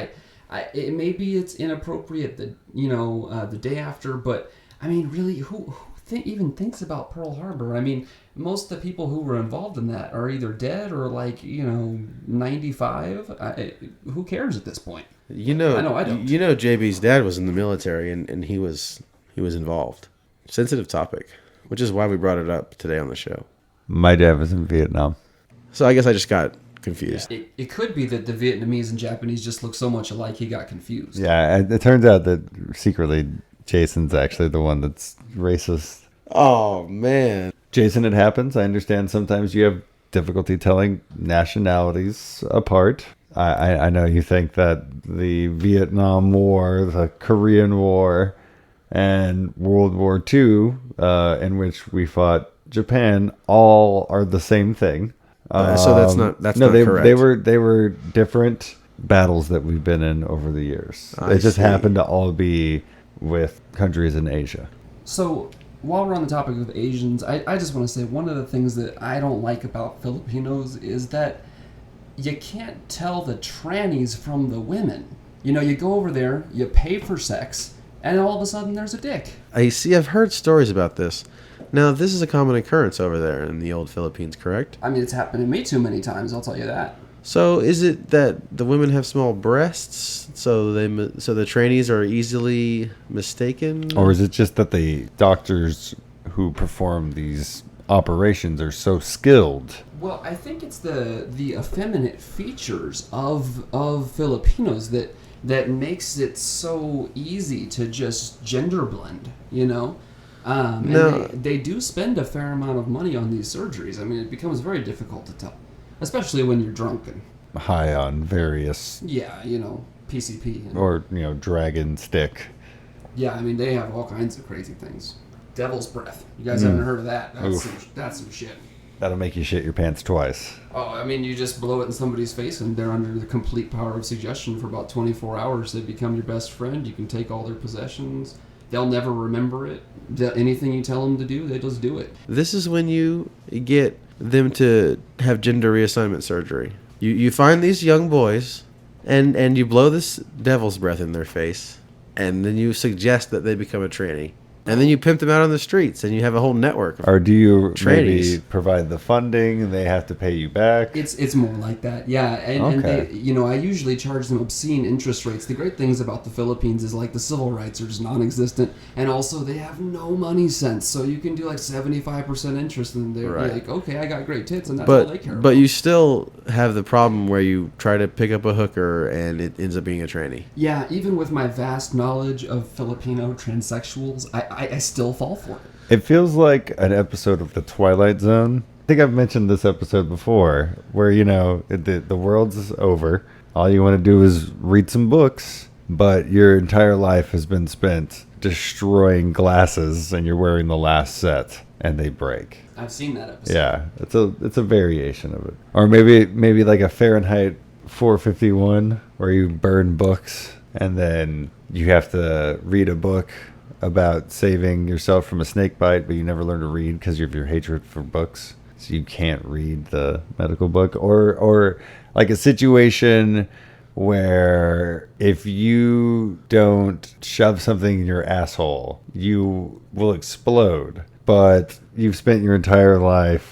Maybe it's inappropriate that the day after, but I mean, really, who even thinks about Pearl Harbor? I mean, most of the people who were involved in that are either dead or 95. Who cares at this point? I don't. JB's dad was in the military, and he was involved. Sensitive topic, which is why we brought it up today on the show. My dad was in Vietnam. So I guess I just got confused. Yeah, it could be that the Vietnamese and Japanese just look so much alike he got confused. Yeah, it turns out that secretly Jason's actually the one that's racist. Oh, man. Jason, it happens. I understand sometimes you have difficulty telling nationalities apart. I know you think that the Vietnam War, the Korean War, and World War II, in which we fought Japan, all are the same thing. So that's not correct. They were different battles that we've been in over the years. It just happened to all be with countries in Asia. So while we're on the topic of Asians, I just want to say one of the things that I don't like about Filipinos is that you can't tell the trannies from the women. You go over there, you pay for sex, and all of a sudden there's a dick. I've heard stories about this. Now, this is a common occurrence over there in the old Philippines, correct? I mean, it's happened to me too many times, I'll tell you that. So is it that the women have small breasts, so the trannies are easily mistaken? Or is it just that the doctors who perform these operations are so skilled? Well, I think it's the effeminate features of Filipinos that makes it so easy to just gender blend, And they do spend a fair amount of money on these surgeries. I mean, it becomes very difficult to tell, especially when you're drunk and high on various. Yeah, PCP. Or dragon stick. Yeah, I mean, they have all kinds of crazy things. Devil's breath. You guys haven't heard of that? That's some shit. That'll make you shit your pants twice. Oh, I mean, you just blow it in somebody's face and they're under the complete power of suggestion for about 24 hours. They become your best friend. You can take all their possessions. They'll never remember it. Anything you tell them to do, they just do it. This is when you get them to have gender reassignment surgery. You find these young boys and you blow this devil's breath in their face, and then you suggest that they become a tranny. And then you pimp them out on the streets, and you have a whole network of Or do you trannies. maybe provide the funding and they have to pay you back? It's more like that, yeah. And they, I usually charge them obscene interest rates. The great things about the Philippines is the civil rights are just non-existent, and also they have no money sense. So you can do 75% interest, and they're like, okay, I got great tits, and that's all they care about. But you still have the problem where you try to pick up a hooker, and it ends up being a tranny. Yeah, even with my vast knowledge of Filipino transsexuals, I still fall for it. It feels like an episode of The Twilight Zone. I think I've mentioned this episode before, where, the world's over. All you want to do is read some books, but your entire life has been spent destroying glasses, and you're wearing the last set, and they break. I've seen that episode. Yeah, it's a variation of it. Or maybe like a Fahrenheit 451, where you burn books, and then you have to read a book about saving yourself from a snake bite, but you never learn to read because of your hatred for books, so you can't read the medical book. Or like a situation where if you don't shove something in your asshole, you will explode, but you've spent your entire life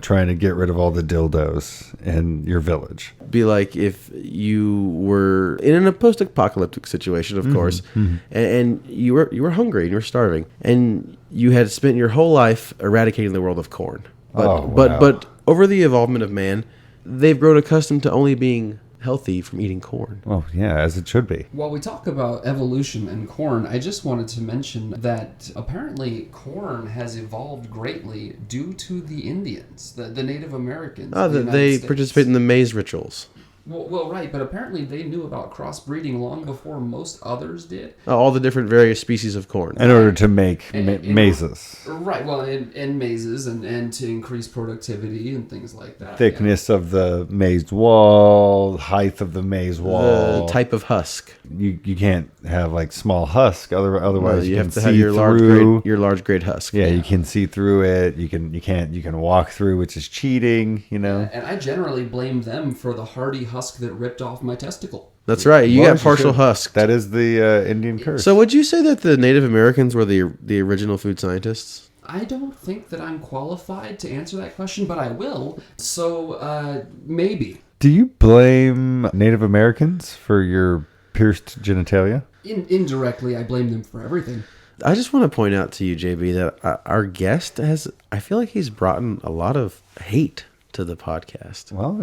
trying to get rid of all the dildos in your village. Be like if you were in a post-apocalyptic situation, of course, and you were hungry and you were starving, and you had spent your whole life eradicating the world of corn. But over the evolvement of man, they've grown accustomed to only being healthy from eating corn. Well, yeah, as it should be. While we talk about evolution and corn, I just wanted to mention that apparently corn has evolved greatly due to the Indians, the Native Americans. They participate in the maize rituals. Well, right, but apparently they knew about crossbreeding long before most others did. All the different various species of corn. In order to make And- mazes. Right, well, in mazes and to increase productivity and things like that. Thickness of the maize wall, height of the maize wall. The type of husk. You can't have like small husk, otherwise You you have can to see have your through. large grade husk. Yeah, you can see through it. You can walk through, which is cheating. You know. And I generally blame them for the hardy husk that ripped off my testicle. That's right. You Well, got partial should. husk. That is the Indian curse. So would you say that the Native Americans were the original food scientists? I don't think that I'm qualified to answer that question, but I will. So, maybe. Do you blame Native Americans for your pierced genitalia? Indirectly, I blame them for everything. I just want to point out to you, JB, that our guest I feel like he's brought in a lot of hate to the podcast. Well,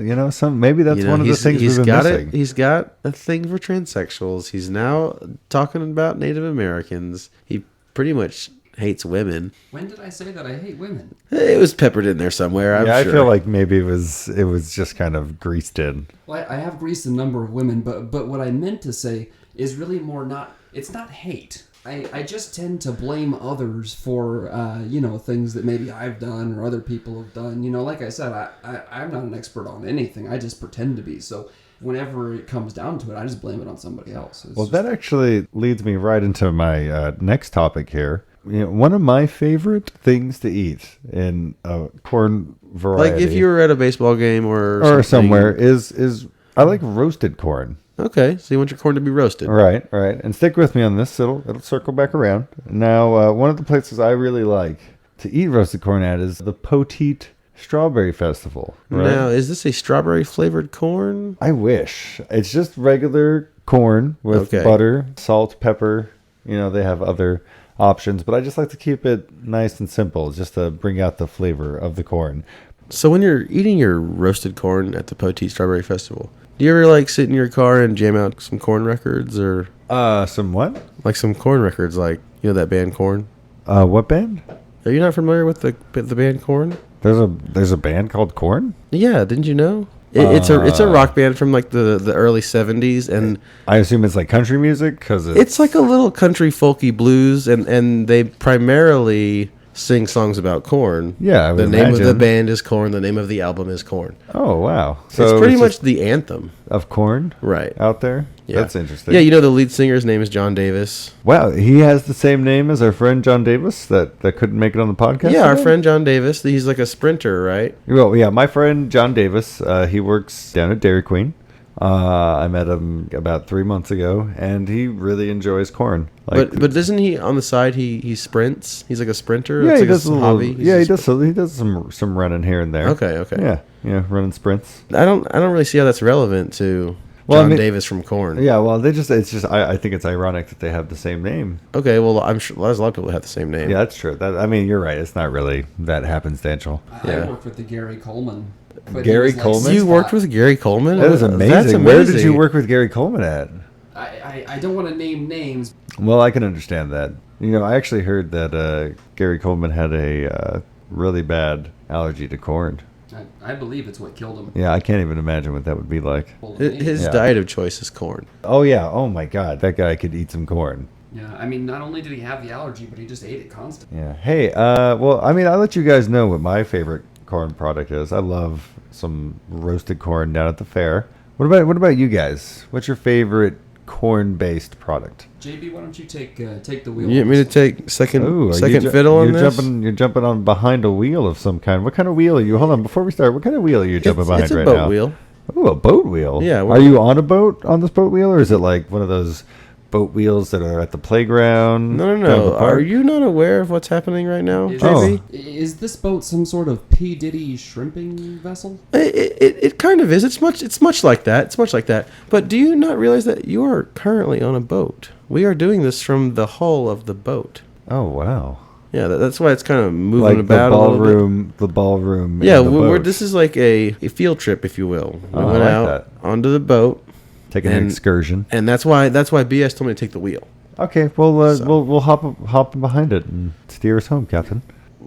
maybe that's one of the things we've been missing. He's got a thing for transsexuals. He's now talking about Native Americans. He pretty much hates women. When did I say that I hate women? It was peppered in there somewhere. I'm Yeah, sure. I feel like maybe it was just kind of greased in. Well, I have greased a number of women, but what I meant to say is really it's not hate. I just tend to blame others for, things that maybe I've done or other people have done. Like I said, I'm not an expert on anything. I just pretend to be. So whenever it comes down to it, I just blame it on somebody else. That actually leads me right into my next topic here. One of my favorite things to eat in a corn variety, Like if you were at a baseball game or somewhere, is I like roasted corn. Okay, so you want your corn to be roasted. Right. And stick with me on this. It'll circle back around. Now, one of the places I really like to eat roasted corn at is the Poteet Strawberry Festival. Right? Now, is this a strawberry flavored corn? I wish. It's just regular corn with butter, salt, pepper. They have other options, but I just like to keep it nice and simple just to bring out the flavor of the corn. So when you're eating your roasted corn at the Poteet Strawberry Festival, do you ever like sit in your car and jam out some corn records or Some what? like some corn records, like that band Korn? What band? Are you not familiar with the band Korn? There's a band called Korn? Yeah, didn't you know? It's a rock band from like the early 70s, and I assume it's like country music because it's like a little country folky blues, and they primarily sing songs about corn. Yeah, I would the name of the imagine. band is Korn. The name of the album is Korn. Oh wow! So it's pretty much just the anthem, of corn, right? out there. Yeah. That's interesting. Yeah, the lead singer's name is John Davis. Wow, he has the same name as our friend John Davis that couldn't make it on the podcast. Yeah, our today? friend John Davis. He's like a sprinter, right? Well, yeah, my friend John Davis. He works down at Dairy Queen. I met him about 3 months ago, and he really enjoys corn. But doesn't he on the side he sprints? He's like a sprinter. yeah, It's he like does a little. hobby. He's Yeah, a he does some running here and there. Okay. Yeah, running sprints. I don't really see how that's relevant to Well, John I mean- Davis from Korn. Yeah, well, it's just I think it's ironic that they have the same name. Okay, well I'm sure there's a lot of people that have the same name. Yeah, that's true. You're right. It's not really that happenstandential. Yeah. I worked with the Gary Coleman. but he Gary was, like, Coleman? six You worked five. with Gary Coleman? That is amazing. That's amazing. Where did you work with Gary Coleman at? I don't want to name names. Well, I can understand that. I actually heard that Gary Coleman had a really bad allergy to corn. I believe it's what killed him. Yeah, I can't even imagine what that would be like. His Yeah. diet of choice is corn. Oh, yeah. Oh, my God. That guy could eat some corn. Yeah, I mean, not only did he have the allergy, but he just ate it constantly. Yeah. Hey, I'll let you guys know what my favorite corn product is. I love some roasted corn down at the fair. What about you guys? What's your favorite corn-based product? JB, why don't you take the wheel? You want me to take second Ooh, fiddle on this? You're jumping on behind a wheel of some kind. What kind of wheel are you? Hold on, before we start, what kind of wheel are you jumping behind it's a right boat now? wheel. Oh, a boat wheel. Yeah, Are you on a boat on this boat wheel, or is it like one of those boat wheels that are at the playground? No. down at the park? Are you not aware of what's happening right now, Is, JB? is this boat some sort of P. Diddy shrimping vessel? It kind of is. It's much like that. It's much like that. But do you not realize that you are currently on a boat? We are doing this from the hull of the boat. Oh wow! Yeah, that's why it's kind of moving Like about the a little bit. ballroom, the ballroom. Yeah, in the boat. this is like a field trip, if you will. We Oh, I went like out that. onto the boat, taking an and- excursion. and that's why BS told me to take the wheel. Okay, well, So- we'll hop behind it and steer us home, Captain.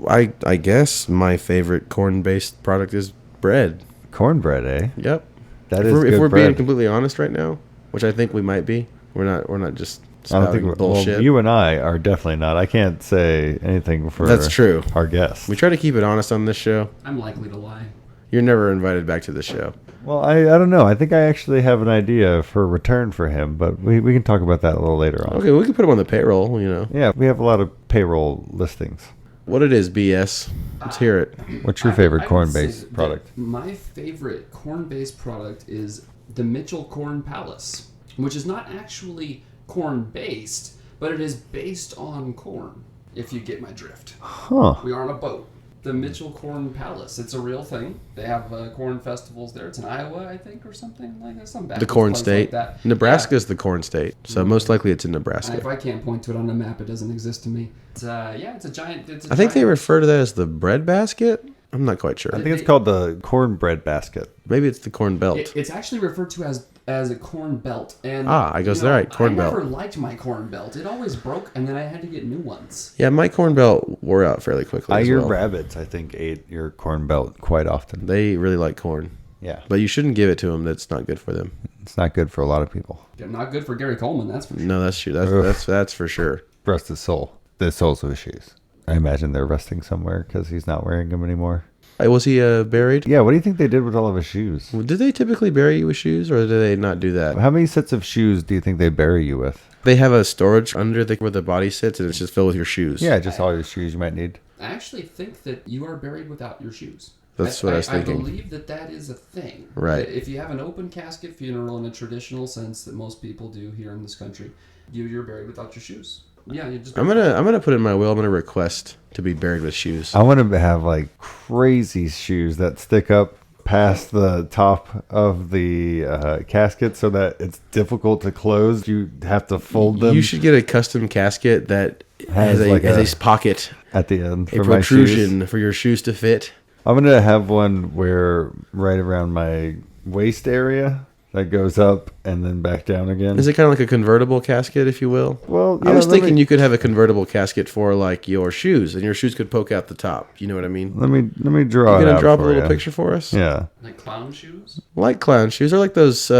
I guess my favorite corn-based product is bread. Cornbread, eh? Yep. That If is we're good being bread. completely honest right now, which I think we might be, we're not just I don't spouting think bullshit. Well, you and I are definitely not. I can't say anything for That's true. our guests. We try to keep it honest on this show. I'm likely to lie. You're never invited back to the show. Well, I don't know. I think I actually have an idea for a return for him, but we can talk about that a little later on. Okay, we can put him on the payroll, Yeah, we have a lot of payroll listings. What it is, BS. Let's hear it. What's your I favorite would say corn-based that product? My favorite corn-based product is the Mitchell Corn Palace, which is not actually corn-based, but it is based on corn, if you get my drift. Huh. We are on a boat. The Mitchell Corn Palace. It's a real thing. They have corn festivals there. It's in Iowa, I think, or something like that. Some The backwards corn place state. Like that. Nebraska's the corn state, so most likely it's in Yeah. Nebraska. If I can't point to it on the map, it doesn't exist to me. It's a giant. I think they refer to that as the bread basket. I'm not quite sure. I think it's called the cornbread basket. Maybe it's the corn belt. It's actually referred to as a corn belt. And I goes there, right, corn I belt. never liked my corn belt. It always broke, and then I had to get new ones. Yeah, my corn belt wore out fairly quickly. As Your well. rabbits, I think, ate your corn belt quite often. They really like corn, Yeah. but you shouldn't give it to them. That's not good for them. It's not good for a lot of people. They're not good for Gary Coleman, that's for sure. No, that's true. Ugh. That's for sure. Rest his soul. The soles of his shoes. I imagine they're resting somewhere because he's not wearing them anymore. Hey, was he buried? Yeah, what do you think they did with all of his shoes? Did they typically bury you with shoes, or do they not do that? How many sets of shoes do you think they bury you with? They have a storage under where the body sits, and it's just filled with your shoes. Yeah, just all your shoes you might need. I actually think that you are buried without your shoes. That's what I was thinking. I believe that is a thing. Right. If you have an open casket funeral in a traditional sense that most people do here in this country, you're buried without your shoes. Yeah, you just. I'm gonna put in my will. I'm gonna request to be buried with shoes. I want to have like crazy shoes that stick up past the top of the casket so that it's difficult to close. You have to fold them You should get a custom casket that Has has like a pocket, at the end a for my shoes. protrusion for your shoes to fit. I'm gonna have one where right around my waist area that goes up and then back down again. Is it kind of like a convertible casket, if you will? Well, I was thinking you could have a convertible casket for like your shoes, and your shoes could poke out the top. You know what I mean? Let me draw You it gonna out draw up a for little ya. picture for us? Yeah. Like clown shoes? Like clown shoes, or like those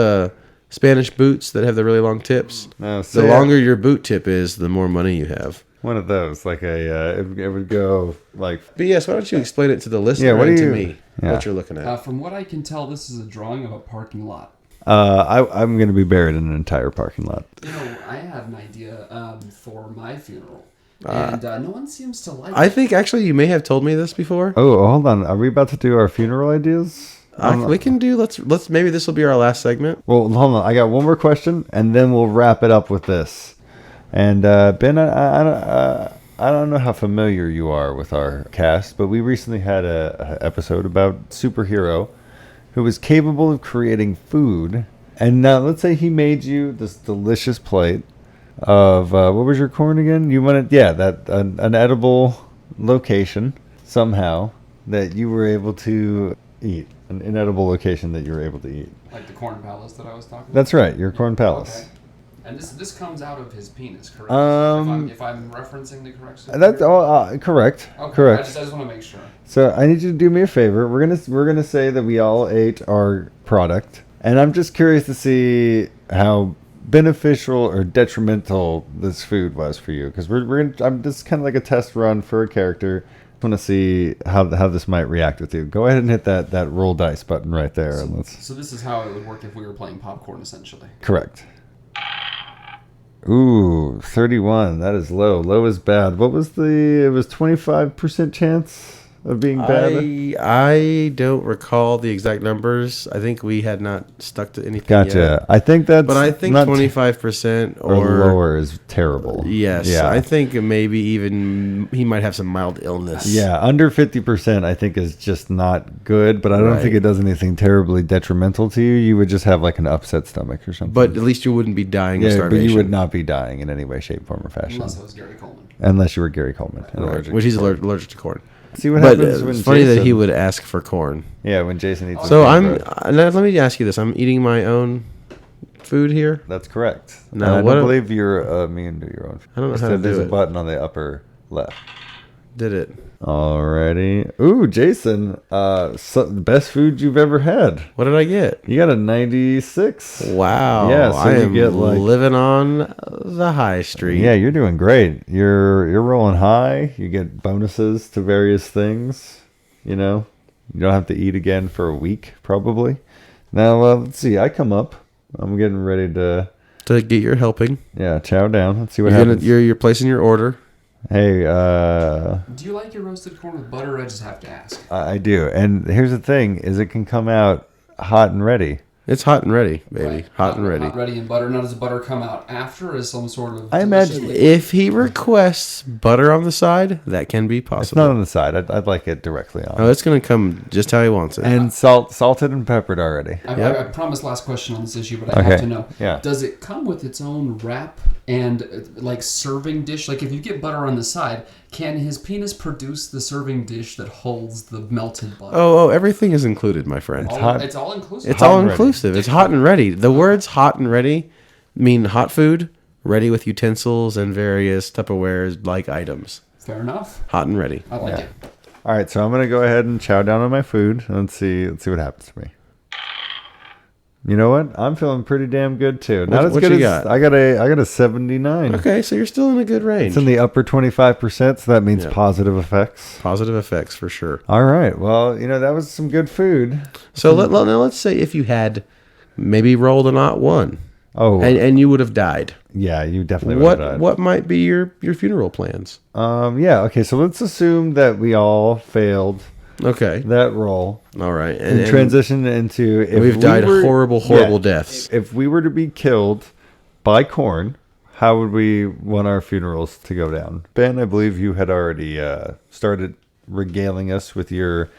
Spanish boots that have the really long tips. No, The longer your boot tip is, the more money you have. one of those, like it would go like. But yes, why don't you explain it to the listener Yeah, what and do to you- me yeah. what you're looking at? From what I can tell, this is a drawing of a parking lot. I'm gonna be buried in an entire parking lot. You know, I had an idea for my funeral, and no one seems to like I it. think actually you may have told me this before. Oh, hold on. Are we about to do our funeral ideas? We can do. Let's maybe this will be our last segment. Well, hold on. I got one more question, and then we'll wrap it up with this. And Ben, I don't know how familiar you are with our cast, but we recently had a episode about superhero who was capable of creating food. And now, let's say he made you this delicious plate of what was your corn again? You wanted, an edible location somehow that you were able to eat. An inedible location that you were able to eat. Like the corn palace that I was talking about? That's right, your corn palace. Okay. And this comes out of his penis, correct? If I'm referencing the correct That's correct. Okay, Correct. I just want to make sure. So I need you to do me a favor. We're gonna say that we all ate our product, and I'm just curious to see how beneficial or detrimental this food was for you. Because I'm just kind of like a test run for a character. I want to see how this might react with you. Go ahead and hit that roll dice button right there. And let's. So this is how it would work if we were playing popcorn, essentially. Correct. Ooh, 31. That is low. Low is bad. What was it was 25% chance of being bad? I don't recall the exact numbers. I think we had not stuck to anything Gotcha. yet. I think that's But I think not 25% or lower is terrible. Yes. Yeah. I think maybe even he might have some mild illness. Yeah, under 50% I think is just not good, but I don't Right. think it does anything terribly detrimental to you. You would just have like an upset stomach or something. But at least you wouldn't be dying of yeah, but starvation. you would not be dying in any way, shape, form, or fashion. Unless it was Gary Coleman. Unless you were Gary Coleman. and Right. allergic Which he's to corn. allergic to corn. See what But happens when it's funny that Jason- he would ask for corn. Yeah, when Jason eats. So his I'm. bread. Let me ask you this: I'm eating my own food here. That's correct. Now, I what don't a- believe you're immune to your own. I don't know It how to said there's do a it. button on the upper left. Did it. Alrighty. Ooh, Jason, the best food you've ever had. What did I get? You got a 96. Wow. Yeah, so I you am get, like- living on the high street. Yeah, you're doing great. You're rolling high. You get bonuses to various things. You know, you don't have to eat again for a week, probably. Now, let's see. I come up. I'm getting ready to get your helping. chow down. Let's see what happens. You're placing your order. Hey, Do you like your roasted corn with butter? I just have to ask. I do. And here's the thing: is it can come out hot and ready. It's hot and ready, baby. Right. Hot and ready. Hot, ready, and butter. Now, does butter come out after as some sort of... I imagine delicious- If he requests butter on the side, that can be It's possible. not on the side. I'd like it directly on. Oh, it's going to come just how he wants it. And salted and peppered already. I promised last question on this issue, but I Okay. have to know. Yeah. Does it come with its own wrap and like serving dish? Like if you get butter on the side, can his penis produce the serving dish that holds the melted butter? oh, everything is included, my friend. hot. It's all inclusive. It's hot all and ready. inclusive. It's hot and ready. The words hot and ready mean hot food, ready with utensils and various Tupperwares like items. Fair enough. Hot and ready. I like Yeah. it. All right, so I'm gonna go ahead and chow down on my food. Let's see what happens to me. You know what? I'm feeling pretty damn good too. Not as what good you as got? I got a 79. Okay, so you're still in a good range. It's in the upper 25%, so that means Yeah. positive effects. Positive effects for sure. All right. Well, that was some good food. So now let's say if you had maybe rolled a not one Oh, and you would have died. yeah, you definitely would have died. What might be your funeral plans? Yeah. Okay. So let's assume that we all failed Okay. that roll All right. and transition into if we've we died were- horrible yeah, deaths. If we were to be killed by corn, how would we want our funerals to go down? Ben, I believe you had already started regaling us with your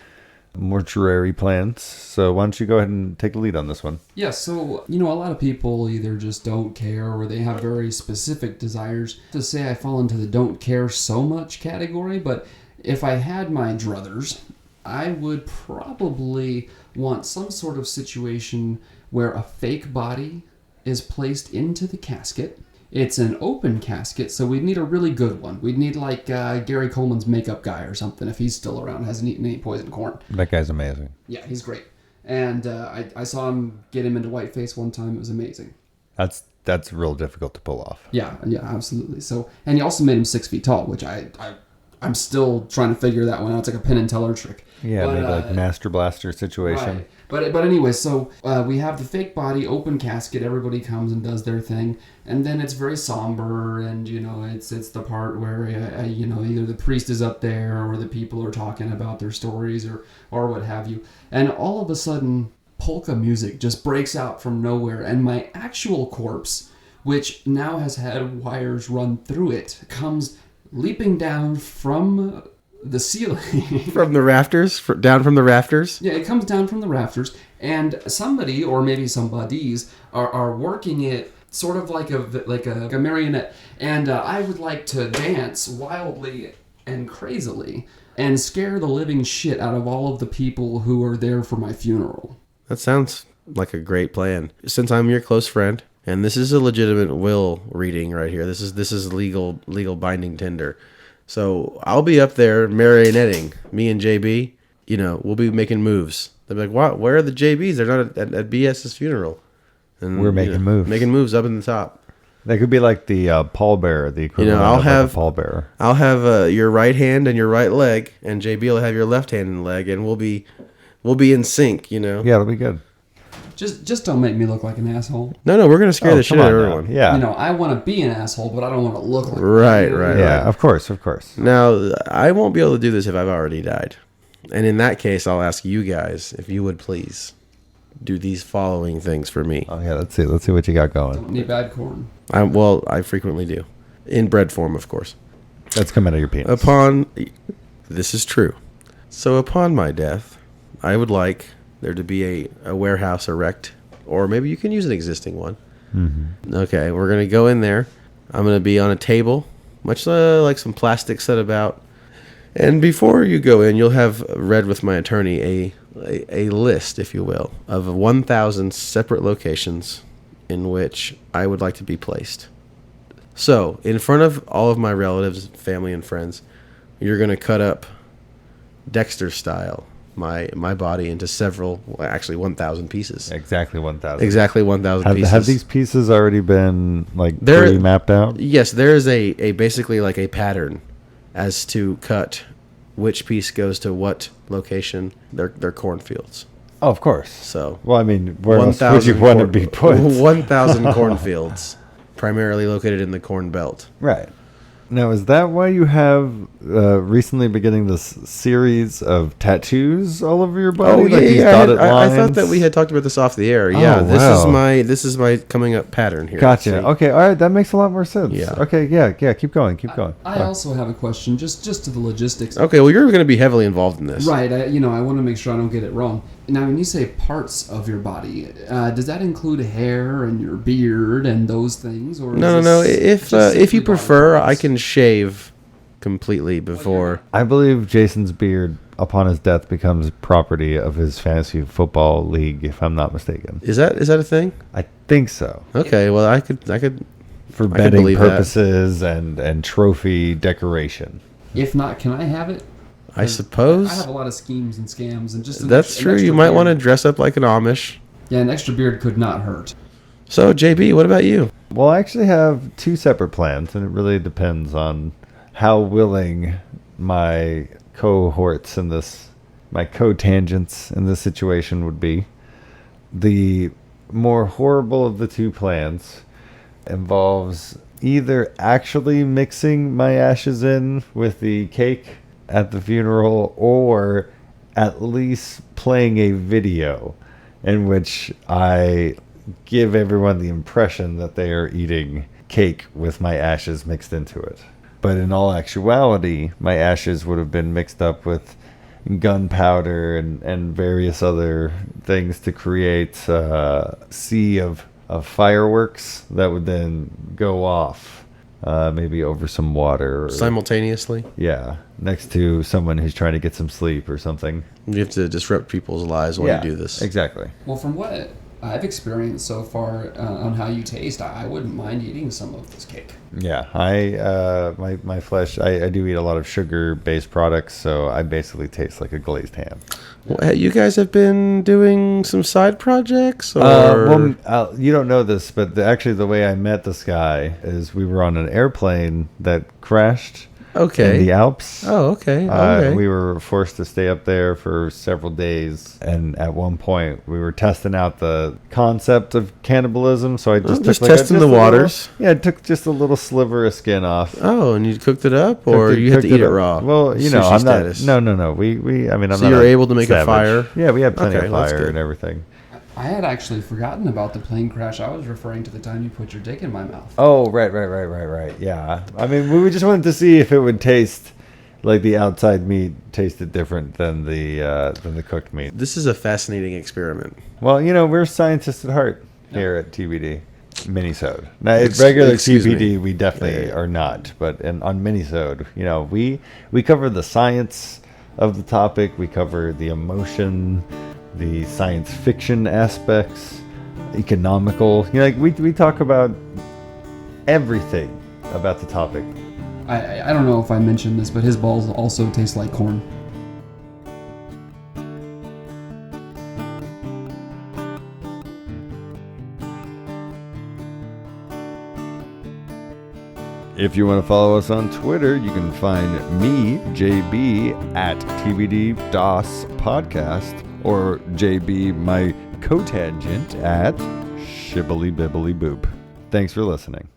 mortuary plans. So why don't you go ahead and take the lead on this one? Yeah, so, a lot of people either just don't care or they have very specific desires. To say I fall into the don't care so much category, but if I had my druthers, I would probably want some sort of situation where a fake body is placed into the casket. It's an open casket, so we'd need a really good one. We'd need like Gary Coleman's makeup guy or something if he's still around, hasn't eaten any poison corn. That guy's amazing. Yeah, he's great. And I saw him get him into whiteface one time. It was amazing. That's real difficult to pull off. Yeah, absolutely. So, and he also made him 6 feet tall, which I'm still trying to figure that one out. It's like a Penn and Teller trick. Yeah, But, maybe like Master Blaster situation. Right. But anyway, so we have the fake body, open casket. Everybody comes and does their thing, and then it's very somber, and it's the part where either the priest is up there or the people are talking about their stories or what have you, and all of a sudden polka music just breaks out from nowhere, and my actual corpse, which now has had wires run through it, comes leaping down from the ceiling. From the rafters? Down from the rafters? Yeah, it comes down from the rafters, and somebody, or maybe some buddies, are working it sort of like a marionette. And I would like to dance wildly and crazily and scare the living shit out of all of the people who are there for my funeral. That sounds like a great plan. Since I'm your close friend, and this is a legitimate will reading right here. This is legal binding tender. So I'll be up there marionetting. Me and JB, we'll be making moves. They'll be like, "What? Where are the JBs? They're not at BS's funeral." And We're making moves. Making moves up in the top. That could be like the pallbearer, the equivalent I'll of have- a pallbearer. I'll have your right hand and your right leg, and JB will have your left hand and leg, and we'll be in sync. Yeah, it'll be good. Just don't make me look like an asshole. No, we're gonna scare the shit come out of on now. everyone. Yeah. I want to be an asshole, but I don't want to look like Right, one. right. Yeah, of course. Now, I won't be able to do this if I've already died. And in that case, I'll ask you guys if you would please do these following things for me. Oh yeah, let's see what you got going. Don't need bad corn. I frequently do. In bread form, of course. That's coming out of your penis. This is true. So upon my death, I would like there to be a warehouse erect, or maybe you can use an existing one. Mm-hmm. Okay, we're going to go in there. I'm going to be on a table, much like some plastic set about. And before you go in, you'll have read with my attorney a list, if you will, of 1,000 separate locations in which I would like to be placed. So, in front of all of my relatives, family, and friends, you're going to cut up Dexter style my body into several, well, actually 1,000 pieces. Exactly 1,000. Exactly 1,000 pieces. Have these pieces already been like They're- pre-mapped out? Yes, there is a basically like a pattern as to cut which piece goes to what location. They're cornfields. Oh, of course. So Well, I mean, where else would you want to be put? 1,000 cornfields, primarily located in the Corn Belt. Right. Now, is that why you have recently been getting this series of tattoos all over your body? Like these dotted I thought lines? that we had talked about this off the air. Oh, Yeah, wow. this is my coming up pattern here. Gotcha. See? Okay. All right. That makes a lot more sense. Yeah. Okay. Yeah. Keep going. Keep going. I also have a question, just to the logistics. Okay, well, you're going to be heavily involved in this. Right. I want to make sure I don't get it wrong. Now, when you say parts of your body, does that include hair and your beard and those things? Or No. is this If just you simply body prefer, I parts? can shave completely before. I believe Jason's beard, upon his death, becomes property of his fantasy football league, if I'm not mistaken. Is that a thing? I think so. Okay, well, I could. For could betting believe that. purposes and trophy decoration. If not, can I have it? I suppose I have a lot of schemes and scams, and just that's true. You might want to dress up like an Amish. Yeah, an extra beard could not hurt. So, JB, what about you? Well, I actually have two separate plans, and it really depends on how willing my cohorts in this, my co-tangents in this situation would be. The more horrible of the two plans involves either actually mixing my ashes in with the cake at the funeral, or at least playing a video in which I give everyone the impression that they are eating cake with my ashes mixed into it. But in all actuality, my ashes would have been mixed up with gunpowder and various other things to create a sea of fireworks that would then go off, maybe over some water. Or, Simultaneously, yeah, next to someone who's trying to get some sleep or something. you have to disrupt people's lives while you do this. Exactly. Well, from what I've experienced so far on how you taste, I wouldn't mind eating some of this cake. Yeah, my flesh, I do eat a lot of sugar-based products, so I basically taste like a glazed ham. Well, you guys have been doing some side projects, or You don't know this, but actually the way I met this guy is we were on an airplane that crashed okay. in the Alps. Oh, okay. Okay. We were forced to stay up there for several days, and at one point we were testing out the concept of cannibalism. So I just just took testing the waters. I took just a little sliver of skin off. Oh, and you cooked it up, or you had to eat it raw? Well, you know, Sushi I'm status. not. No. We. I mean, I'm So not. you were a able to make a savage. fire? Yeah, we had plenty Okay, of that's fire good. and everything. I had actually forgotten about the plane crash. I was referring to the time you put your dick in my mouth. Oh, right. Yeah. I mean, we just wanted to see if it would taste like the outside meat tasted different than the cooked meat. This is a fascinating experiment. Well, you know, we're scientists at heart here at TBD. Minisode. Now, at Ex- regular excuse TBD, me. we definitely Yeah. are not. But on Minisode, you know, we cover the science of the topic. We cover the emotion, the science fiction aspects, economical. You know, like we talk about everything about the topic. I don't know if I mentioned this, but his balls also taste like corn. If you want to follow us on Twitter, you can find me, JB, at TBD DOS Podcast, or JB, my cotangent, at Shibbly Bibbly Boop. Thanks for listening.